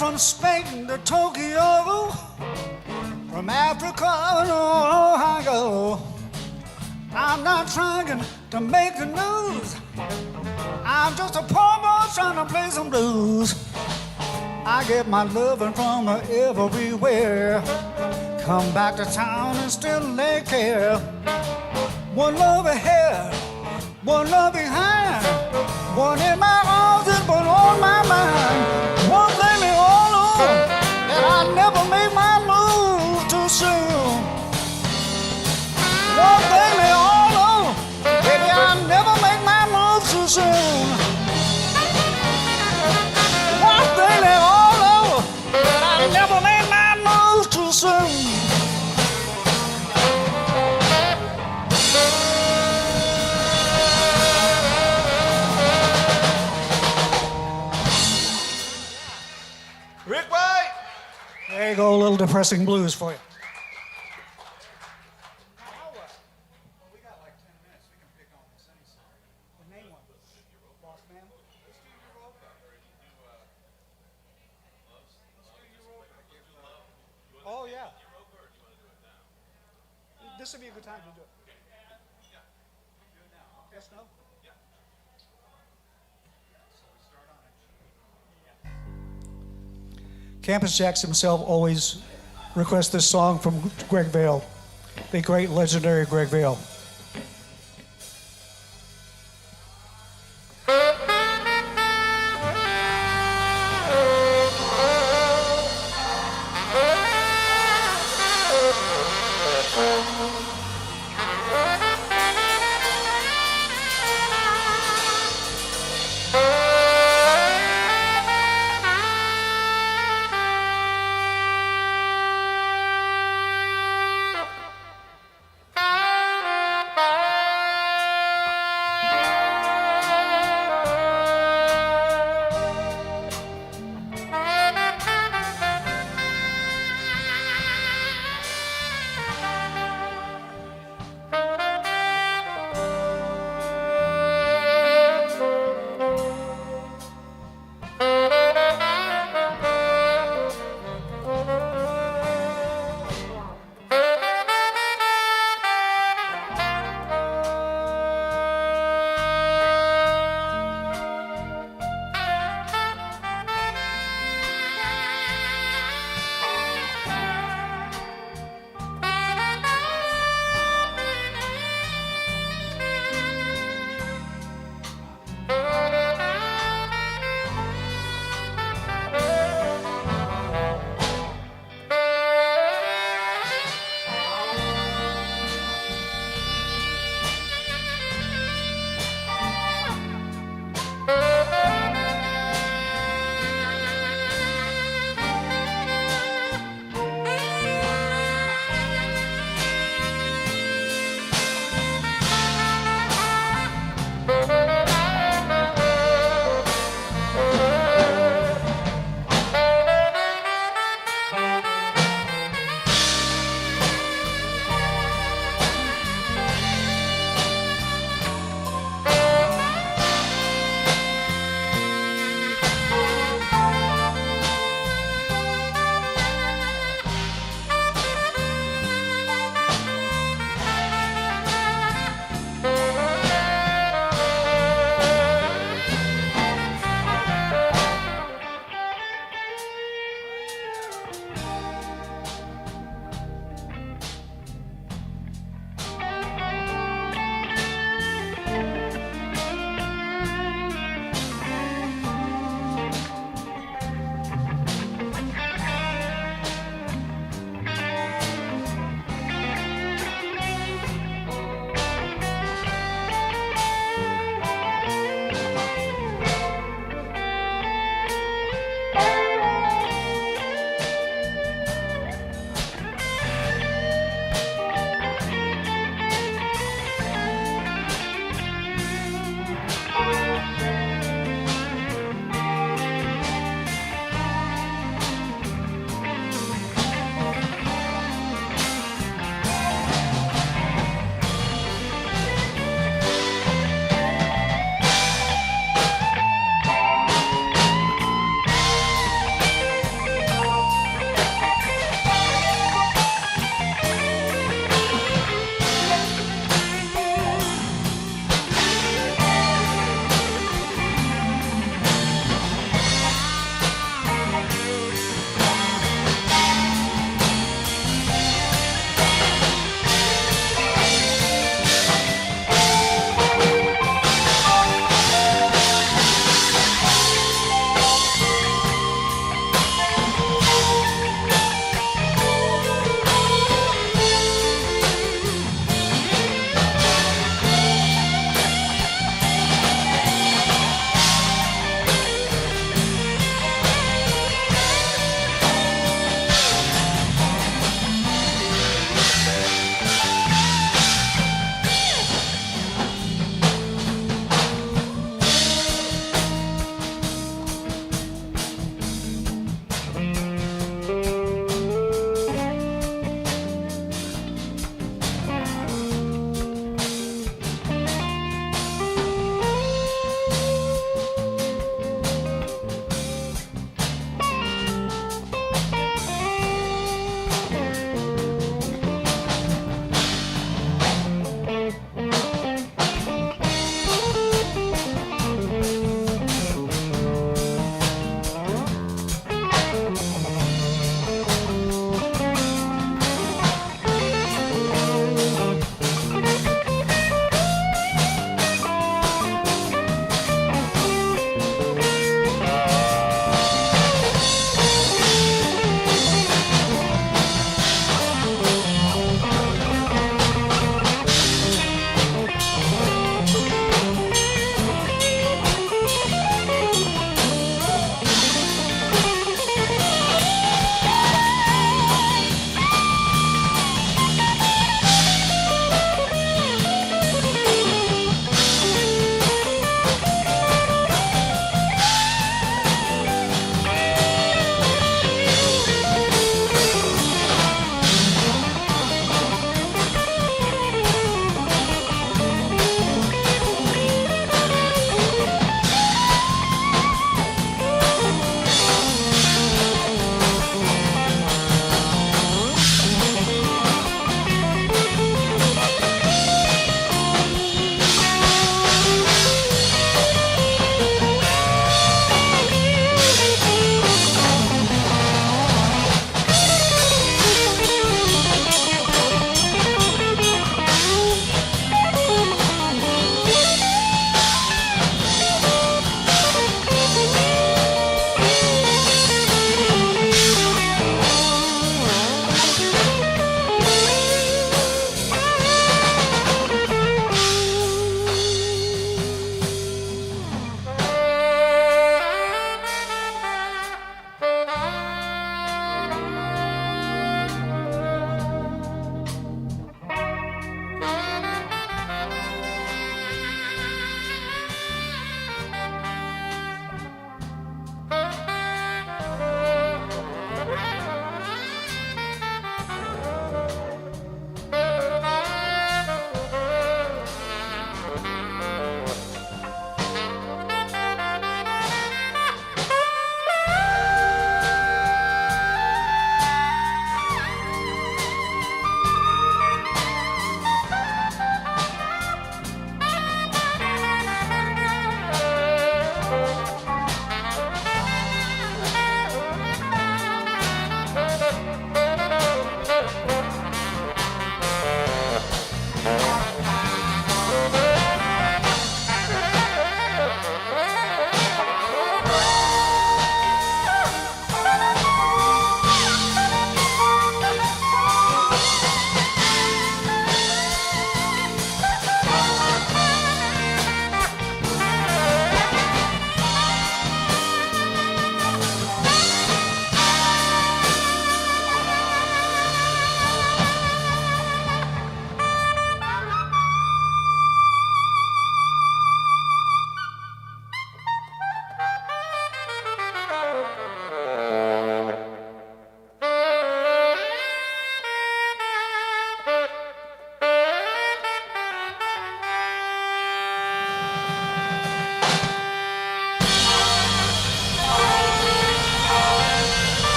from Spain to Tokyo, from Africa to Ohio. I'm not trying to make the news. I'm just a poor boy trying to play some blues. I get my loving from everywhere. Come back to town and still they care. One love ahead, one love behind, one in my arms and one on my mind. One thing they all know, that I never make my move too soon. One thing they all know, baby, I never make my move too soon. One thing they all know, that I never make my move too soon. Rick White! There you go, a little depressing blues for you. Oh, yeah. This would be a good time to do it. Yes, no? Campus Jax himself always requests this song from Greg VAIL, the great legendary Greg VAIL.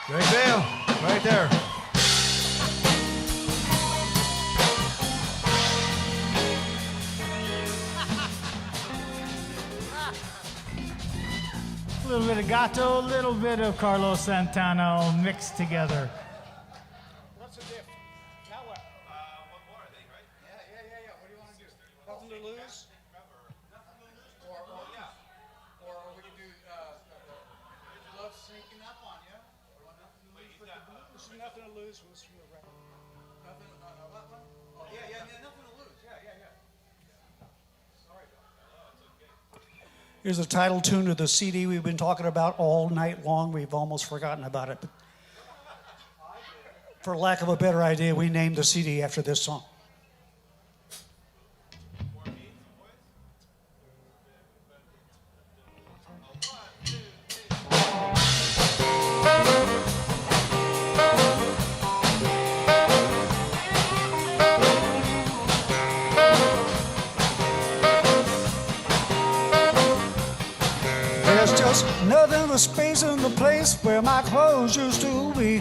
Great Vail, right there. A little bit of Gato, a little bit of Carlos Santana all mixed together. What's the diff? Now what? One more, I think, right? Yeah. What do you want to do? Nothing to lose? Or we can do Love Sneaking Up on You. Nothing to lose but the blues. This is Nothing to Lose was from the record. Nothing, what one? Oh, yeah, Nothing to Lose. Yeah. Sorry about that. Here's a title tune to the CD we've been talking about all night long. We've almost forgotten about it. But for lack of a better idea, we named the CD after this song. There's just nothing but space in the place where my clothes used to be.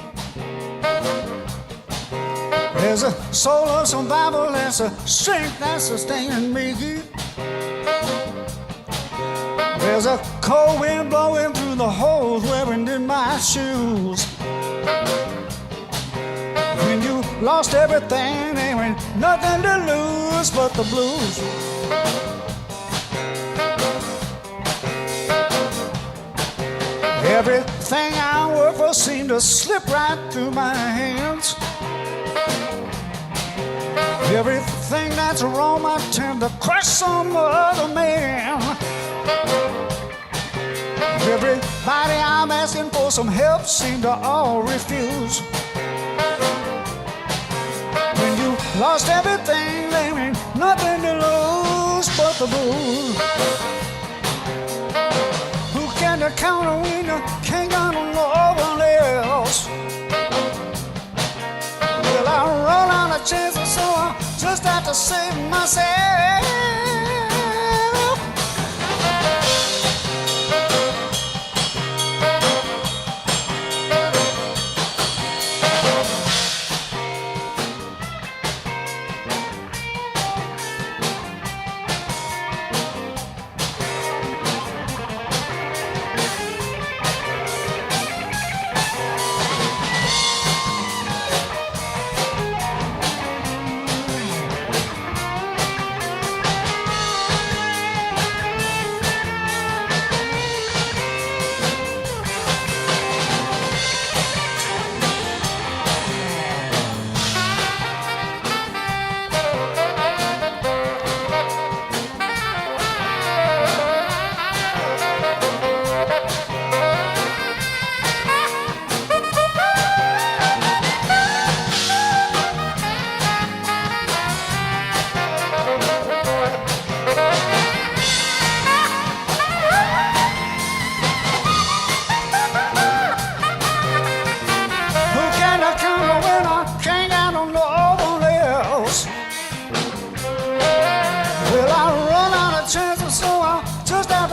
There's a soul of survival, there's a strength that's sustaining me. There's a cold wind blowing through the holes wearing in my shoes. When you lost everything, there ain't nothing to lose but the blues. Everything I work for seemed to slip right through my hands. Everything that's wrong, I tend to crush some other man. Everybody I'm asking for some help seem to all refuse. When you lost everything, there ain't nothing to lose but the blues. Who can you count on when you can't count on no one else? Well, I run out of chances, so I just have to save myself.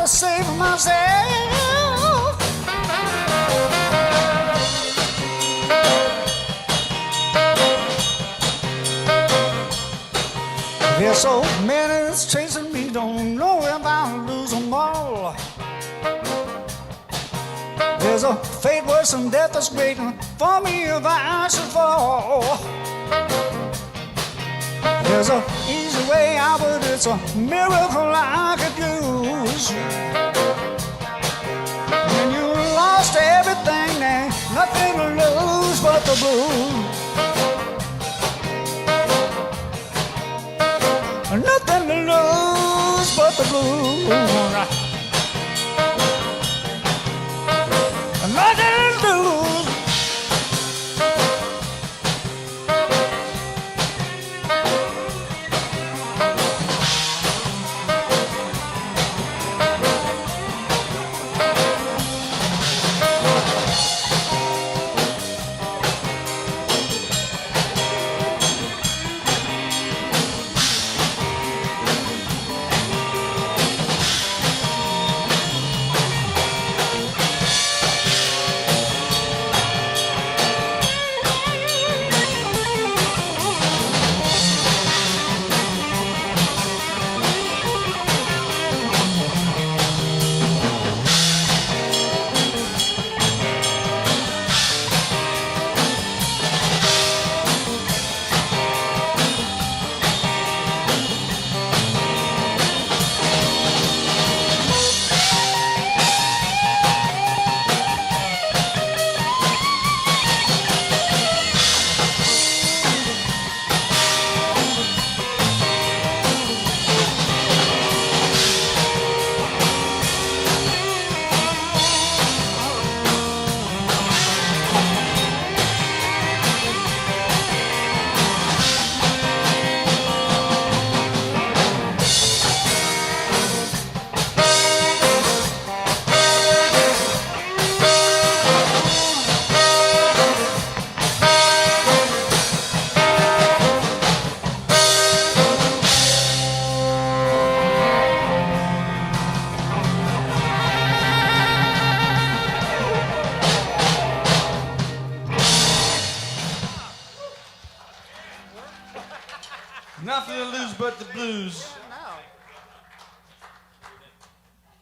Save myself. There's so many that's chasing me, don't know if I'll lose them all. There's a fate worse than death that's waiting for me if I should fall. There's an easy way out, but it's a miracle I could use. When you lost everything, there's nothing to lose but the blues. Nothing to lose but the blues. Nothing to lose. Nothing to lose but the blues.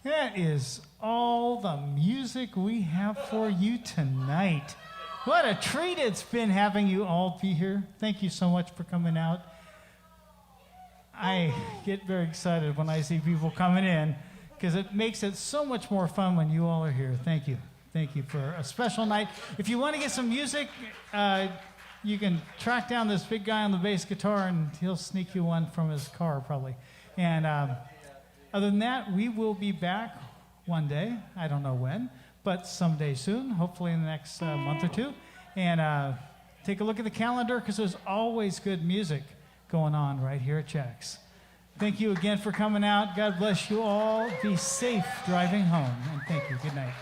That is all the music we have for you tonight. What a treat it's been having you all be here. Thank you so much for coming out. I get very excited when I see people coming in because it makes it so much more fun when you all are here. Thank you. Thank you for a special night. If you want to get some music, you can track down this big guy on the bass guitar and he'll sneak you one from his car probably. And other than that, we will be back one day. I don't know when, but someday soon, hopefully in the next month or two. And take a look at the calendar because there's always good music going on right here at JAX. Thank you again for coming out. God bless you all. Be safe driving home. And thank you. Good night.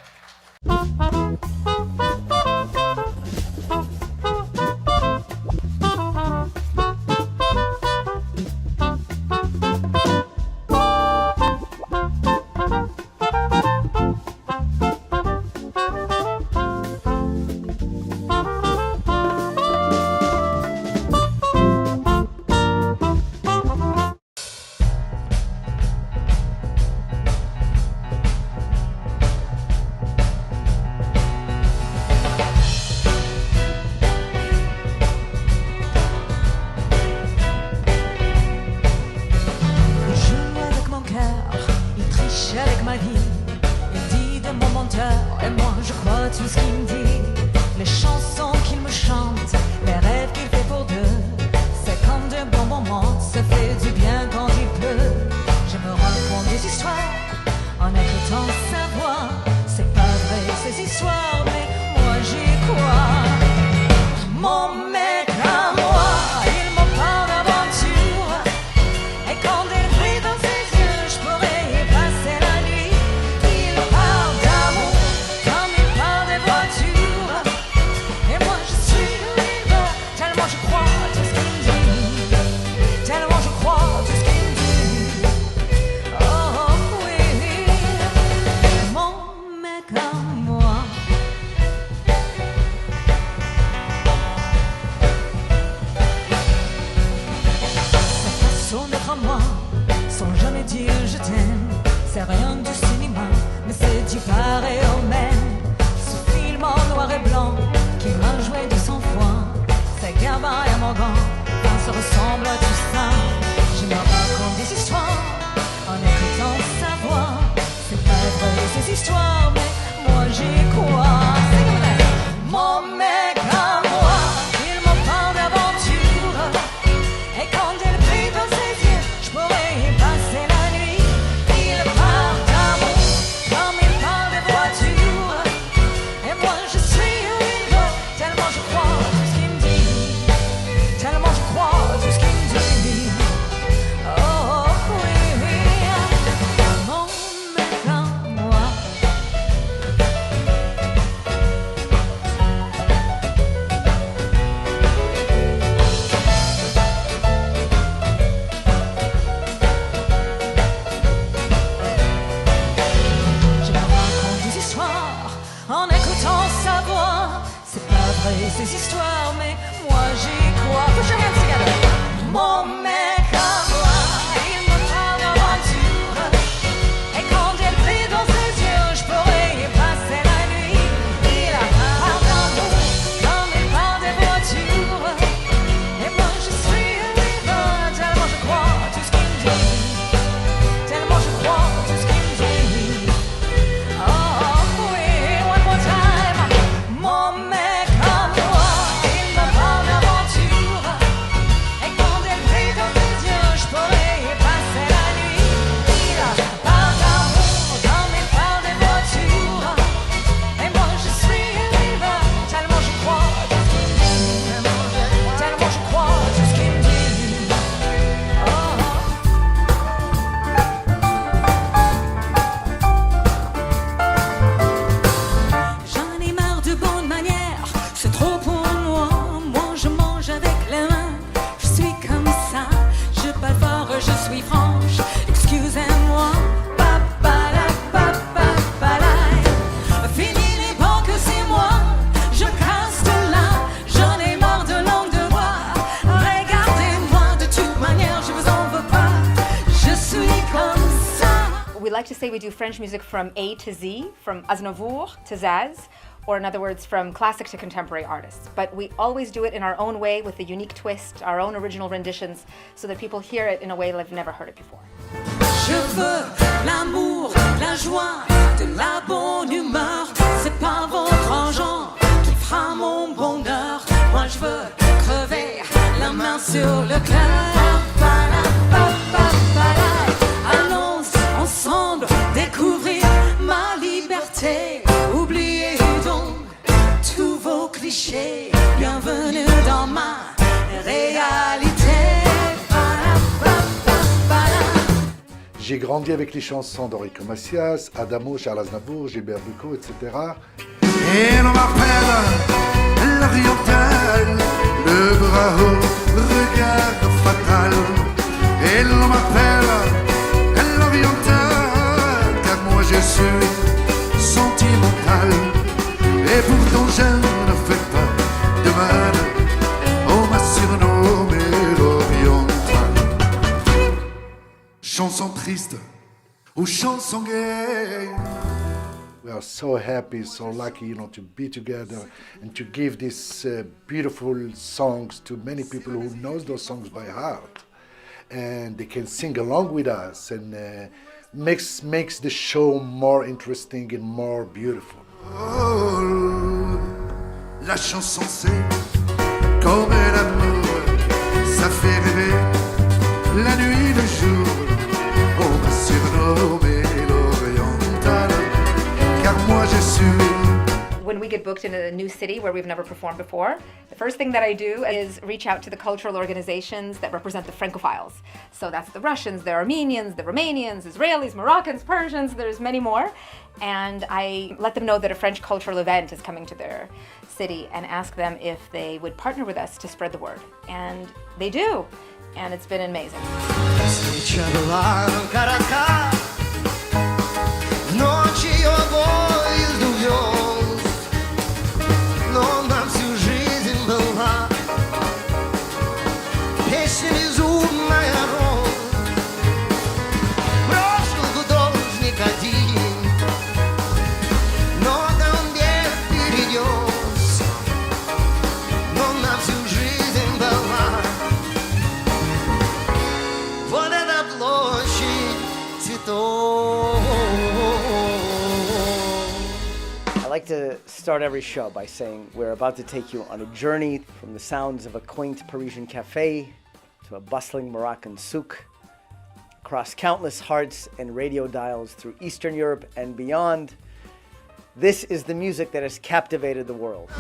Et moi je crois tout ce qu'il me dit. Les chansons qu'il me chante, les rêves qu'il fait pour deux, c'est comme de bons moments, ça fait du bien quand il pleut. Je me raconte des histoires en écoutant sa voix. C'est pas vrai ces histoires, mais moi j'y crois. Mon mec à moi, il me parle d'aventure, et quand il brille dans ses yeux, je pourrais y passer la nuit. Il parle d'amour comme il parle des voitures, et moi je suis où il va, tellement je crois tout ce qu'il me dit, tellement je crois tout ce qu'il me dit. Oh oui, mon mec à moi. Sa façon d'être à moi, sans jamais dire je t'aime, c'est rien du cinéma, mais c'est du pareil au même. Ce film en noir et blanc qui m'a joué de sang-froid, c'est gamin et mon gant, on se ressemble à tout ça. Je me raconte des histoires en écoutant sa voix. C'est pas vrai ces histoires, mais moi j'y crois. C'est comme ça. Mon mec à moi, il me parle d'aventure, et quand il brille dans ses yeux, je pourrais y passer la nuit. Il parle d'amour comme il parle des voitures, et moi je suis où il va, tellement je crois tout ce qu'il me dit, tellement je crois tout ce qu'il me dit. Oh oui, mon mec à moi. Je me raconte des histoires en écoutant sa voix. C'est pas vrai ces histoires, mais moi j'y crois. Put your hands together. Mon mec à moi, il me parle d'aventure, et quand il brille dans ses yeux, je pourrais y passer la nuit. Il parle d'amour comme il parle des voitures, et moi je suis où il va, tellement je crois tout ce qu'il me dit, tellement je crois tout ce qu'il me dit. Oh oui, one more time. Mon mec à moi, il me parle d'aventure, et quand il brille dans ses like to say we do French music from A to Z, from Aznavour to Zaz, or in other words, from classic to contemporary artists. But we always do it in our own way with a unique twist, our own original renditions, so that people hear it in a way they've never heard it before. Je veux l'amour, la joie, de la bonne humeur. C'est pas votre argent qui fera mon bonheur. Moi je veux crever la main sur le cœur. Allons ensemble découvrir ma liberté. Oubliez donc tous vos clichés. Bienvenue dans ma réalité. J'ai grandi avec les chansons d'Enrico Macias, Adamo, Charles Aznavour, Gilbert Bécaud, etc. Et l'on m'appelle l'oriental, le bras haut, regard fatal. Et l'on m'appelle l'oriental, car moi je suis sentimental. Et pourtant je ne fais pas de mal, on m'a surnommé l'oriental. Chanson triste ou chanson gay. We are so happy, so lucky, to be together and to give these beautiful songs to many people who knows those songs by heart, and they can sing along with us, and makes the show more interesting and more beautiful. Oh, la chanson c'est comme l'amour, ça fait rêver la nuit le jour. On m'a surnommé l'oriental, car moi je suis. When we get booked in a new city where we've never performed before, the first thing that I do is reach out to the cultural organizations that represent the Francophiles. So that's the Russians, the Armenians, the Romanians, Israelis, Moroccans, Persians, there's many more. And I let them know that a French cultural event is coming to their city and ask them if they would partner with us to spread the word. And they do. And it's been amazing. Встреча была коротка, в ночи обои вез, но на всю жизнь была песня безумная роза. Прошел художник один, много он бед перенес, но на всю жизнь была. Вот эта площадь цветов. I like to start every show by saying we're about to take you on a journey from the sounds of a quaint Parisian cafe to a bustling Moroccan souk, across countless hearts and radio dials through Eastern Europe and beyond. This is the music that has captivated the world.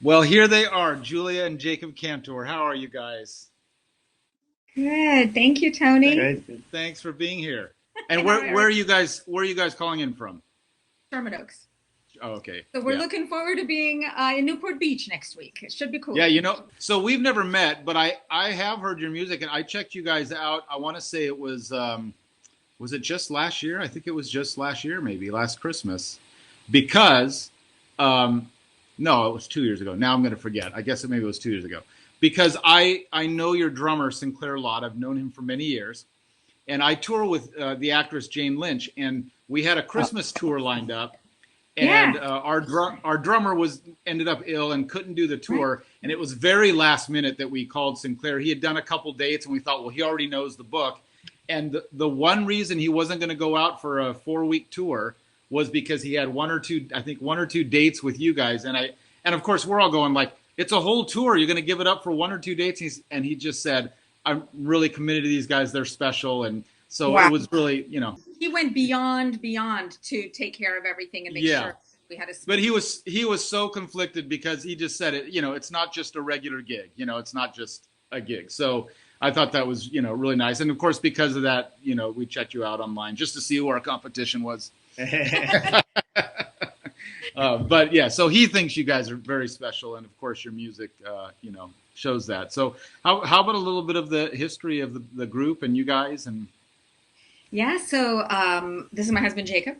Well, here they are, Julia and Jacob Cantor. How are you guys? Good. Thank you, Tony. Good. Thanks for being here. And where are you guys calling in from? Sherman Oaks. Oh, okay. So we're looking forward to being in Newport Beach next week. It should be cool. Yeah, so we've never met, but I have heard your music, and I checked you guys out. I want to say it was it just last year? I think it was just last year, maybe last Christmas, because no, it was 2 years ago. Now I'm going to forget. I guess maybe it was 2 years ago, because I know your drummer Sinclair Lott. I've known him for many years, and I tour with the actress Jane Lynch, and we had a Christmas tour lined up. And our drummer ended up ill and couldn't do the tour. And it was very last minute that we called Sinclair. He had done a couple dates, and we thought, well, he already knows the book. And the one reason he wasn't going to go out for a 4-week tour was because he had one or two dates with you guys. And of course, we're all going like, it's a whole tour. You're going to give it up for 1 or 2 dates? And he just said, I'm really committed to these guys. They're special. And so It was really, He went beyond to take care of everything and make sure we had a. But he was so conflicted because he just said it. It's not just a regular gig. It's not just a gig. So I thought that was really nice. And of course, because of that, we checked you out online just to see who our competition was. But yeah, so he thinks you guys are very special, and of course your music, shows that. So how about a little bit of the history of the group and you guys and. Yeah, so this is my husband Jacob.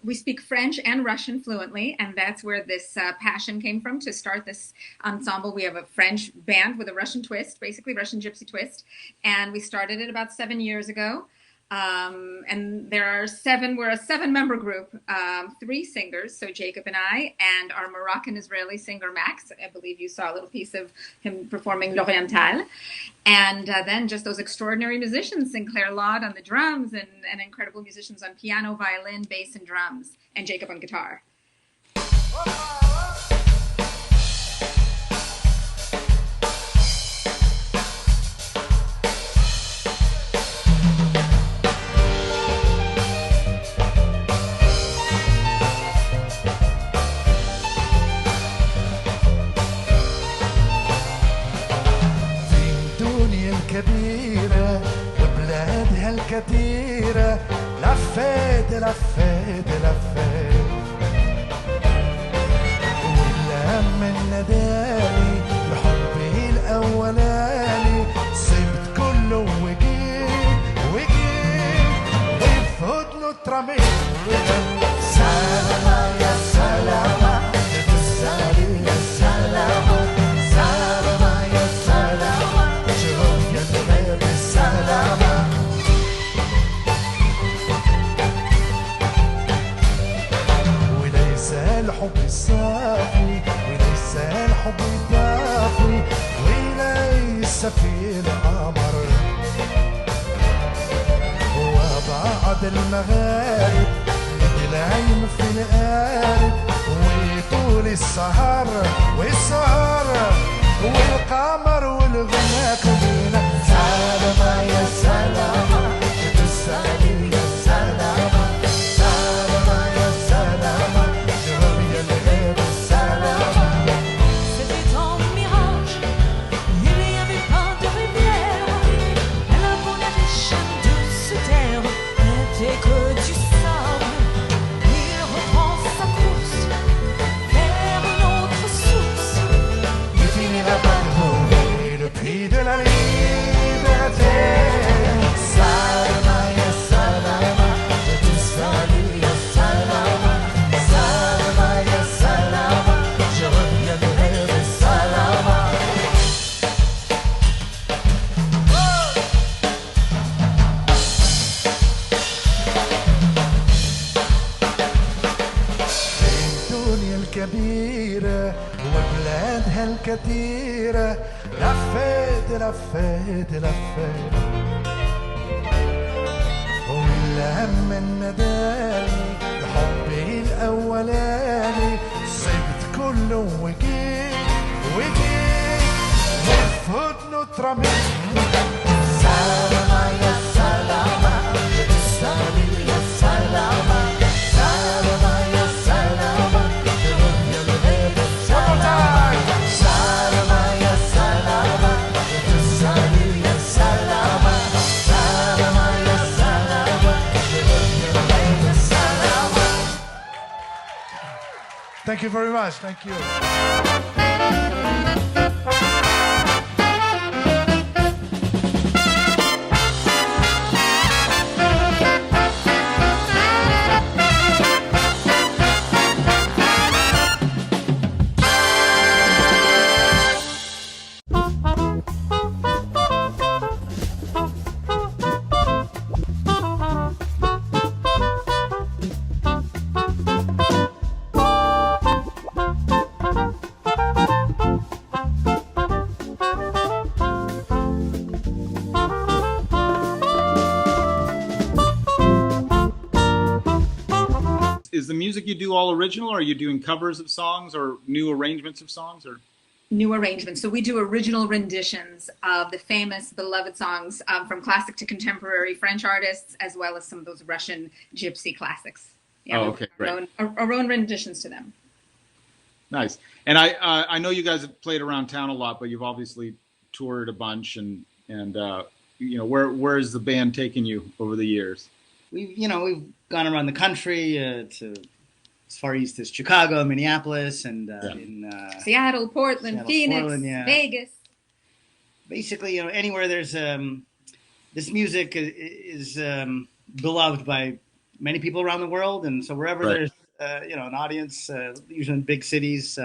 We speak French and Russian fluently, and that's where this passion came from to start this ensemble. We have a French band with a Russian twist, basically Russian gypsy twist, and we started it about 7 years ago. And we're a 7-member group, 3 singers, so Jacob and I, and our Moroccan-Israeli singer Max. I believe you saw a little piece of him performing L'Oriental. And then just those extraordinary musicians, Sinclair Laud on the drums, and incredible musicians on piano, violin, bass, and drums, and Jacob on guitar. كبيرة وبلادها الكثيرة لفيت لفيت لفيت واللم النداني لحبي الأولاني سبت كله وجيت وبفضله اترميت سلامة يا سلامة تسالي يا سلامة سلامة يا سلامة وليس الحب الصافي وليس الحب الدافي وليس في القمر وبعد المغارب العين في القارب وطول السهر والسهر والقمر والغنى كلنا سلامة يا سلامة تسالي يا سلامة سلامة يا سلامة جربي الغيب السلامة. C'était en mirage, il n'y avait pas de rivière. La bonne riche douce terre n'était que du sable. Il reprend sa course vers une autre source. Il finira par trouver le puits de la liberté. Salama ya salama, tessali ya salama, salama ya salama, je reviendrai de salama. الدنيا الكبيرة وبلادها الكثيرة لفيت لفيت لفيت والهم النداني لحبي الأولاني سبت كله وجيت وفضله اترميت سلامة يا سلامة تسالي يا سلامة سلامة يا سلامة ترمي الغيب السلامة سلامة يا سلامة تسالي يا سلامة سلامة يا سلامة ترمي الغيب السلامة. Thank you very much. Thank you. Is the music you do all original, or are you doing covers of songs or new arrangements of songs, or? New arrangements. So we do original renditions of the famous, beloved songs from classic to contemporary French artists, as well as some of those Russian gypsy classics. Yeah, Oh, okay, great. Our own renditions to them. Nice. And I know you guys have played around town a lot, but you've obviously toured a bunch, and where has the band taken you over the years? we've gone around the country to as far east as Chicago, Minneapolis, and in Seattle, Portland, Phoenix, Portland, yeah. Vegas. Basically, anywhere there's this music is beloved by many people around the world, and so wherever there's an audience, usually in big cities,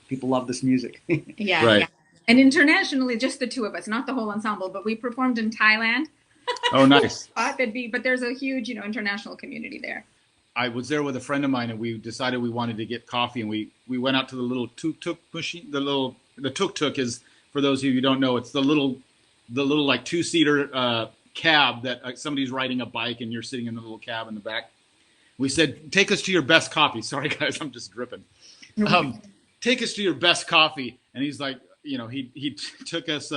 people love this music. Yeah, Right. yeah. And internationally, just the two of us, not the whole ensemble, but we performed in Thailand. Oh, nice. But there's a huge, international community there. I was there with a friend of mine, and we decided we wanted to get coffee, and we went out to the little tuk-tuk machine. The tuk-tuk is, for those of you who don't know, it's the little like two-seater cab that somebody's riding a bike, and you're sitting in the little cab in the back. We said, take us to your best coffee. Sorry, guys, I'm just dripping. Take us to your best coffee. And he's like, he took us,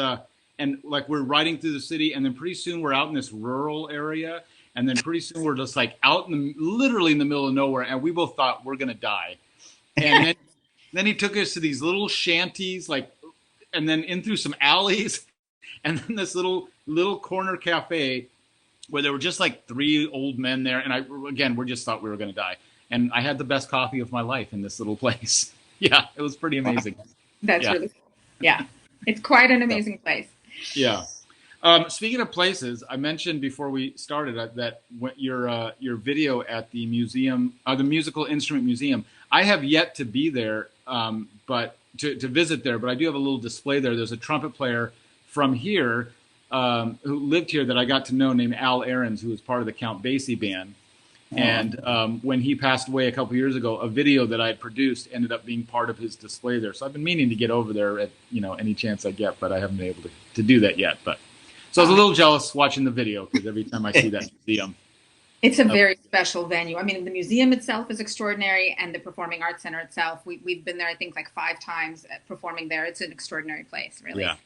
and like we're riding through the city, and then pretty soon we're out in this rural area, and then pretty soon we're just like out literally in the middle of nowhere, and we both thought we're gonna die. And then he took us to these little shanties, and then in through some alleys, and then this little corner cafe where there were just like 3 old men there, and we just thought we were gonna die. And I had the best coffee of my life in this little place. Yeah, it was pretty amazing. That's really cool. Yeah, it's quite an amazing place. Yeah. Speaking of places, I mentioned before we started that your video at the museum, the Musical Instrument Museum. I have yet to be there, but to visit there. But I do have a little display there. There's a trumpet player from here who lived here that I got to know, named Al Ahrens, who was part of the Count Basie band. And when he passed away a couple years ago, a video that I had produced ended up being part of his display there. So I've been meaning to get over there at any chance I get, but I haven't been able to do that yet. But so I was a little jealous watching the video, because every time I see that museum, it's a very special venue. I mean, the museum itself is extraordinary, and the Performing Arts Center itself. We've been there, I think, like 5 times performing there. It's an extraordinary place, really. Yeah.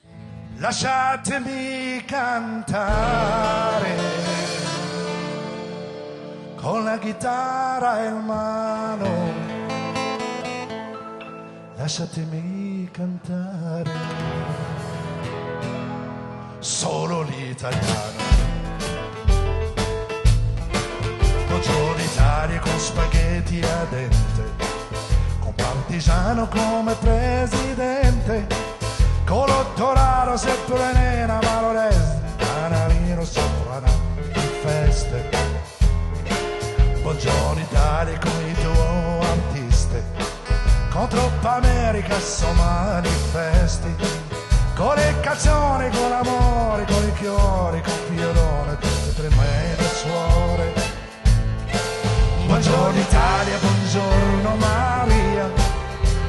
Lasciatemi cantare con la chitarra in mano, lasciatemi cantare solo l'italiano. Buongiorno Italia con spaghetti a dente, con partigiano come presidente, con l'ottoraro sempre nena malorese, canarino sopra in feste. Buongiorno Italia con i tuoi artisti, con troppa America sono manifesti, con le canzoni, con l'amore, con i fiori, con il violone, tutte tremende suore. Buongiorno Italia, buongiorno Maria,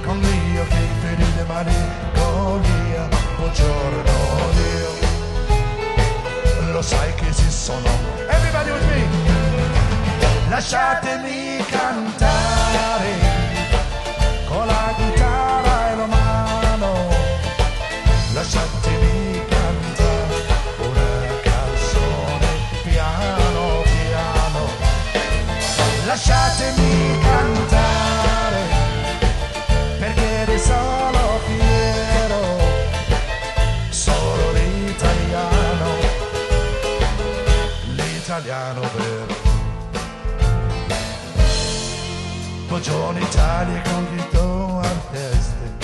con Dio che impedi di malinconia. Buongiorno Dio, lo sai che ci sono. Everybody with me! Lasciatemi cantare con la chitarra in mano, lasciatemi cantare una canzone piano piano, lasciatemi cantare perché sono fiero, solo l'italiano vero. Buongiorno Italia con il tuo artiste,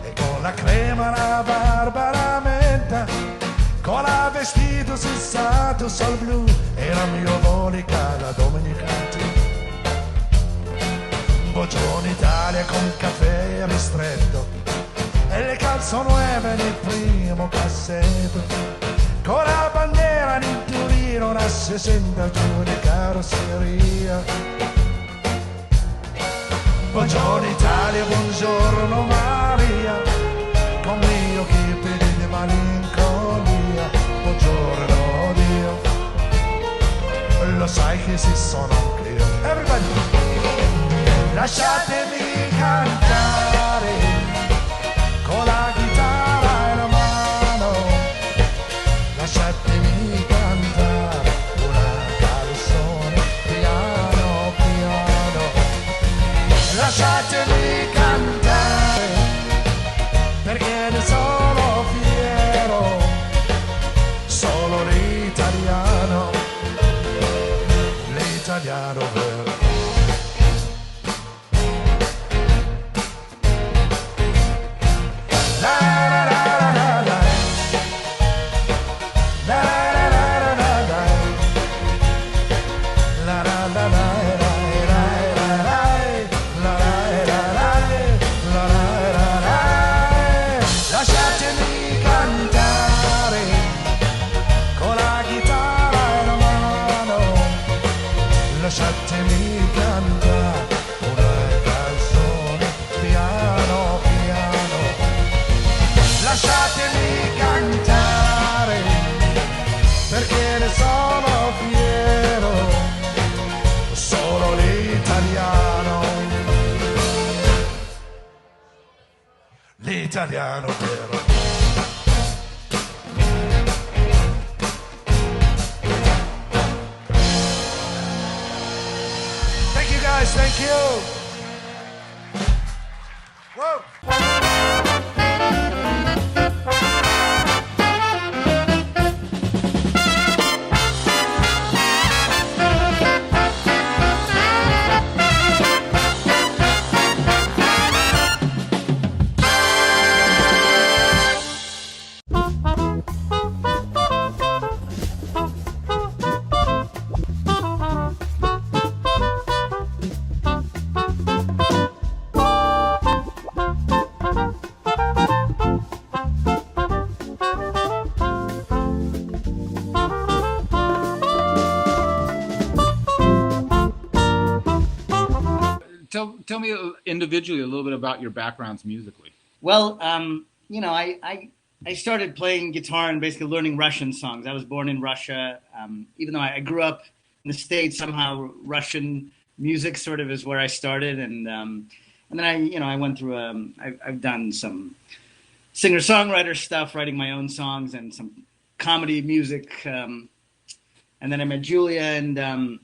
e con la crema la barba la menta, con la vestito sessato sol blu e la mia monica la domenicante. Buongiorno Italia con caffè ristretto e le calze nuove nel primo cassetto, con la bandiera in Torino una 60 giù di carrozzeria. Buongiorno Italia, buongiorno Maria, con mio che pedi di malinconia. Buongiorno Dio, lo sai che ci sono anche io. Everybody! Lasciatemi cantare con la chitarra in mano, lasciatemi cantare una canzone piano piano. Lasciatemi cantare italiano vero. Thank you guys, thank you. Whoa. Tell me individually a little bit about your backgrounds musically. Well, you know, I started playing guitar and basically learning Russian songs. I was born in Russia. Even though I grew up in the States, somehow Russian music sort of is where I started. And then I went through, I've done some singer-songwriter stuff, writing my own songs and some comedy music. And then I met Julia and,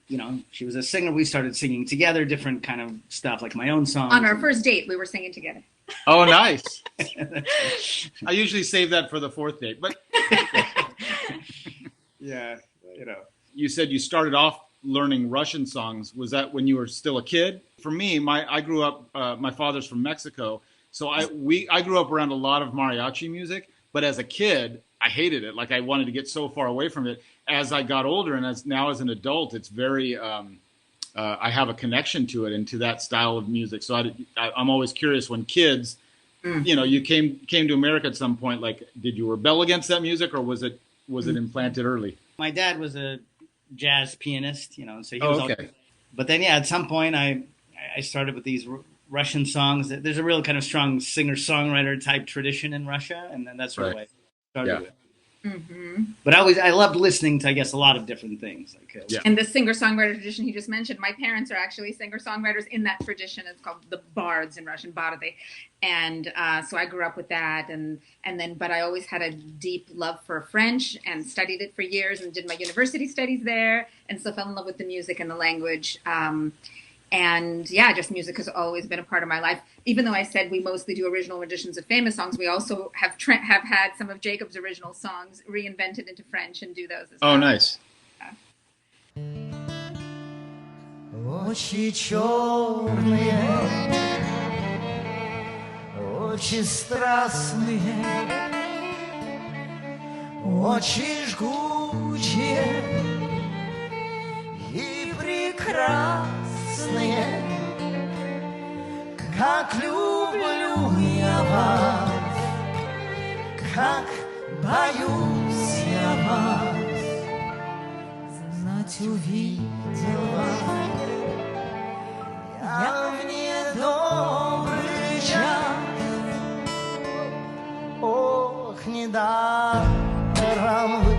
you know, she was a singer. We started singing together, different kind of stuff, like my own songs. On our first date, we were singing together. Oh, nice. I usually save that for the fourth date, but yeah, you know. You said you started off learning Russian songs. Was that when you were still a kid? For me, I grew up, my father's from Mexico. So I grew up around a lot of mariachi music, but as a kid, I hated it. Like I wanted to get so far away from it. As I got older and as an adult, it's very, I have a connection to it and to that style of music. So I'm always curious when kids, you know, you came to America at some point, like, did you rebel against that music or was it implanted early? My dad was a jazz pianist, you know, so he was okay. Always, but then, yeah, at some point I started with these Russian songs. There's a real kind of strong singer-songwriter type tradition in Russia. And then that's sort of what I started with. Mm-hmm. But I loved listening to, I guess, a lot of different things. Like, And the singer-songwriter tradition he just mentioned, my parents are actually singer-songwriters in that tradition. It's called the bards in Russian, bardy. And so I grew up with that. But I always had a deep love for French and studied it for years and did my university studies there. And so fell in love with the music and the language. And yeah, just music has always been a part of my life. Even though I said we mostly do original renditions of famous songs, we also have had some of Jacob's original songs reinvented into French and do those as well. Oh, nice. Очи черные, очи страстные, очи жгучие и прекрасные. Как люблю я вас, как боюсь я вас, знать увидел вас я в недобрый час. Ох, недаром вы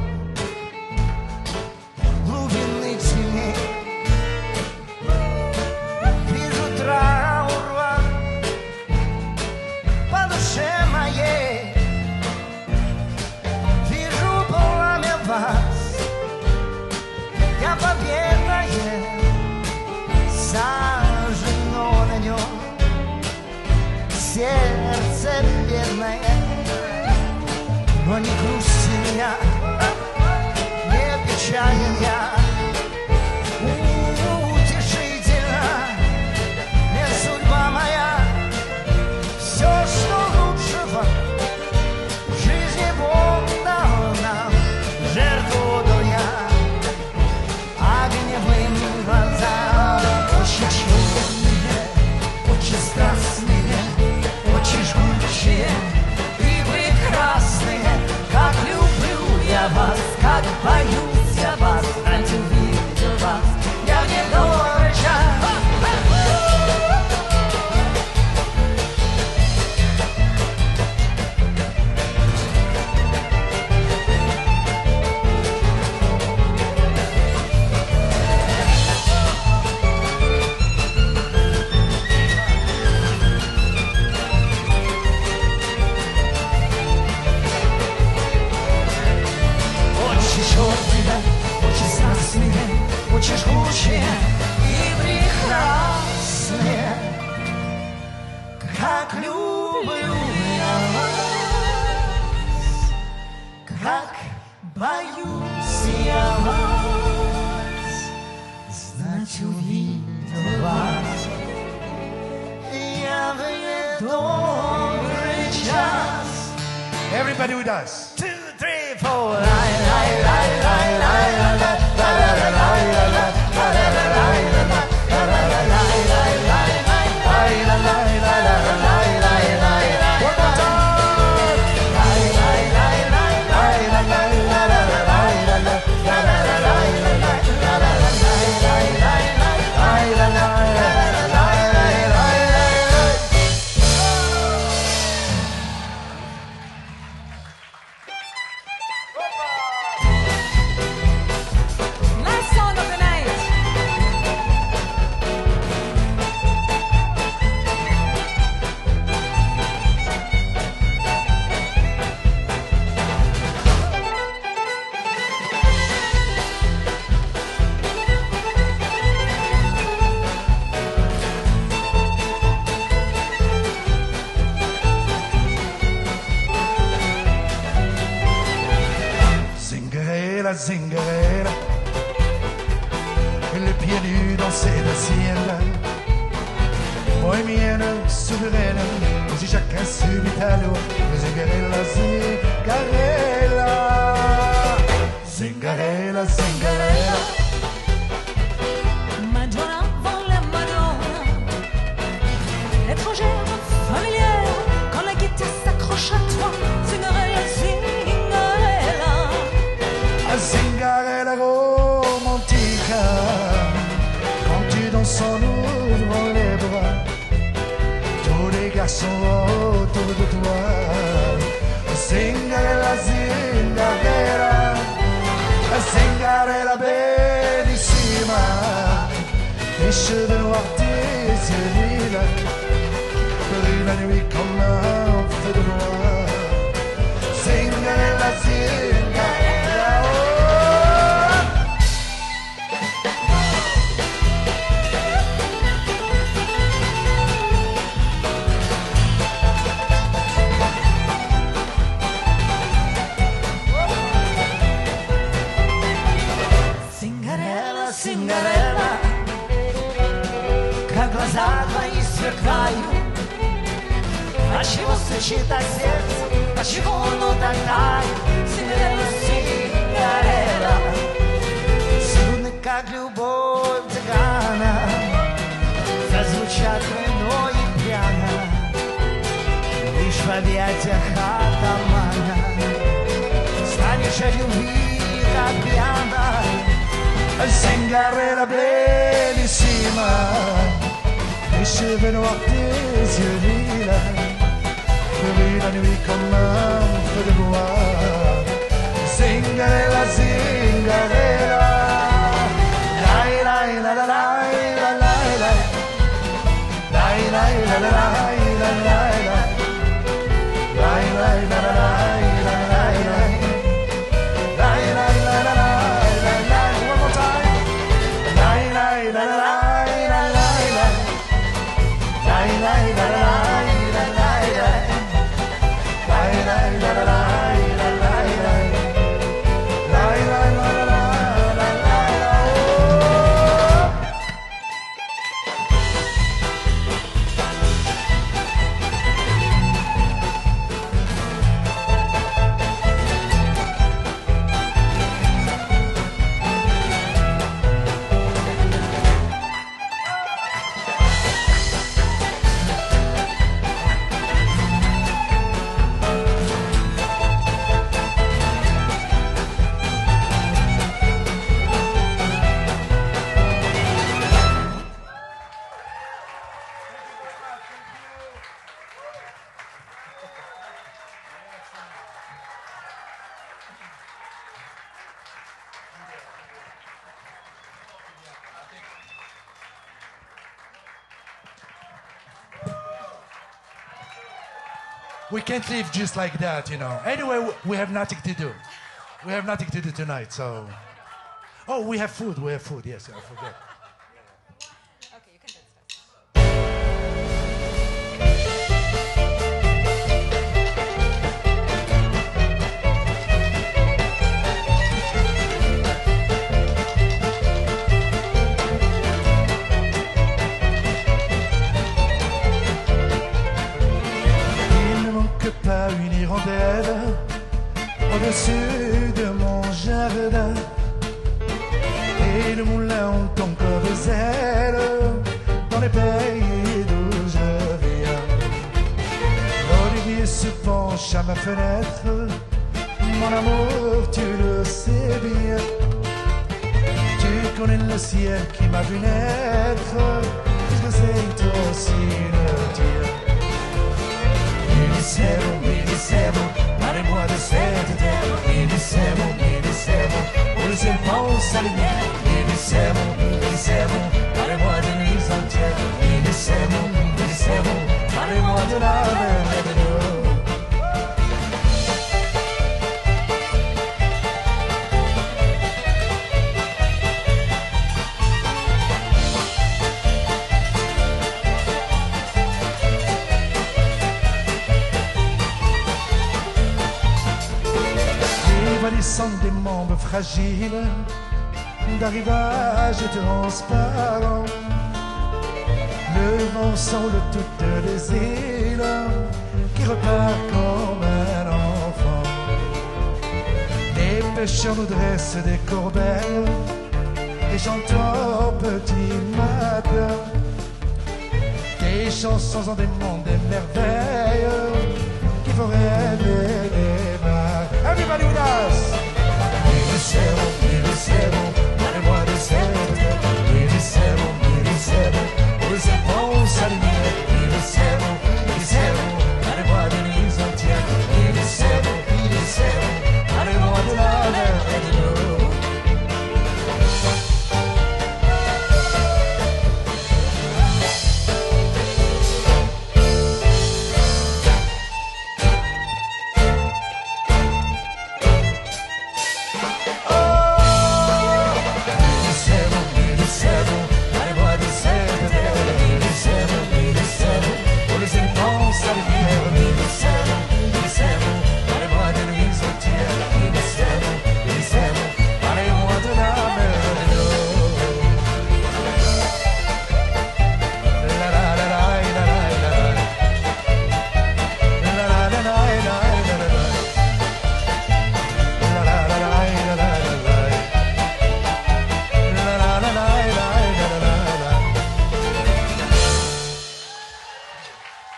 глубины тьмы. Траур по душе моей, вижу пламя вас, я победное зажжено на нем, сердце бедное, но не грустен я, не печален я. И прекрасные, как люблю я вас, как боюсь я вас. chance. Everybody with us. 2, 3, 4. La la la la la la la la la la la Last song of the night. Zingarella, zingarella, e le piedi nudi dans cette azienda. Bohemienne, souveraine, così chacun subit à l'eau. Zingarella, zingarella, zingarella, zingarella. Madonna avant la Madonna, étrangère, familière, quand la gaieté s'accroche à toi, Zingarella, Zingarella. Zingarella romantica, quand tu danses en ouvrant les bras, tous les garçons autour de toi. Zingarella, Zingarella, Zingarella bellissima, tes cheveux noirs, tes yeux lilas, brûlent la nuit comme un feu de bois. Zingarella, Zingarella, oh. Zingarella, Zingarella, как глаза твои сверкают. А чего стучит от сердца, почему оно так тает? Zingarella, Zingarella, струны, как любовь цыгана, зазвучат вино и пьяно, лишь в объятиях атамана. Станешь о любви, как пьяна. Zingarella bellissima, les cheveux noirs, tes yeux lilas, brûlent la nuit comme un feu de bois. Zingarella, Zingarella, la la la la la la la la, la la la la la la la, la la la la la. We can't leave just like that, you know. Anyway, we have nothing to do. We have nothing to do tonight, so. Oh, we have food. We have food. Yes, I forget. Okay, you can dance. Il ne manque au-dessus de mon jardin. Et le moulin ont encore des ailes dans les pays d'où je viens. L'olivier se penche à ma fenêtre. Mon amour, tu le sais bien. Tu connais le ciel qui m'a vu naître, puisque c'est aussi le tien. Mi dicevo, parle-moi de cette terre. Mi dicevo, où le ciel pense à lumière. Mi dicevo, parle-moi de nuits entières. Mi dicevo, parle-moi de la mer et de l'eau. Sont des membres fragiles d'arrivage transparent. Le vent semble toutes les îles qui repart comme un enfant. Les pêcheurs nous dressent des corbeilles et j'entends au petit matin des chansons en des mondes des merveilles qui font rêver les mains. Everybody with us! Mi dicevo, parle-moi de cette terre. Mi dicevo, où le ciel pense à lumière. Mi dicevo, parle-moi de nuits entières. Mi dicevo, parle-moi de la mer et de l'eau.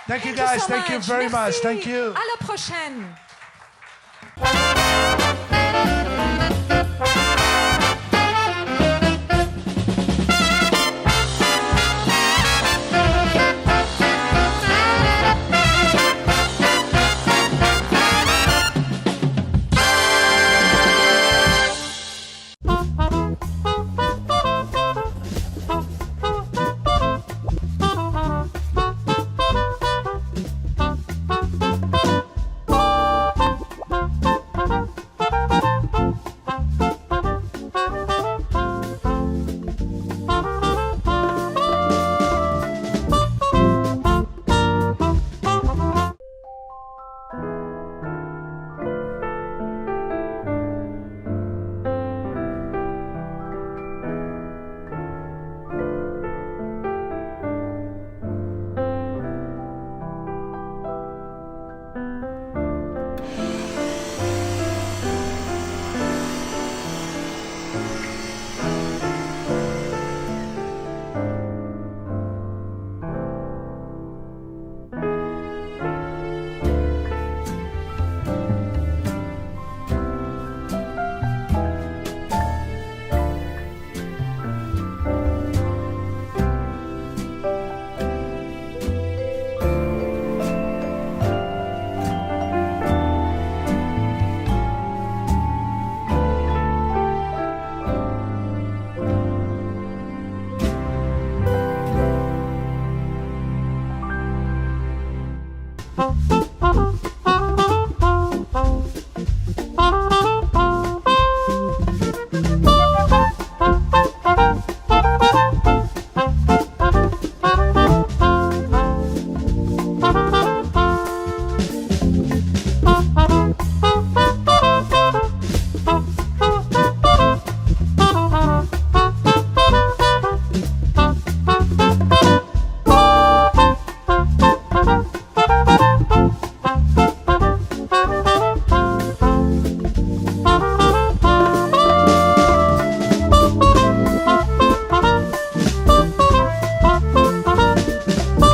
Thank you guys, thank you very much, thank you. À la prochaine.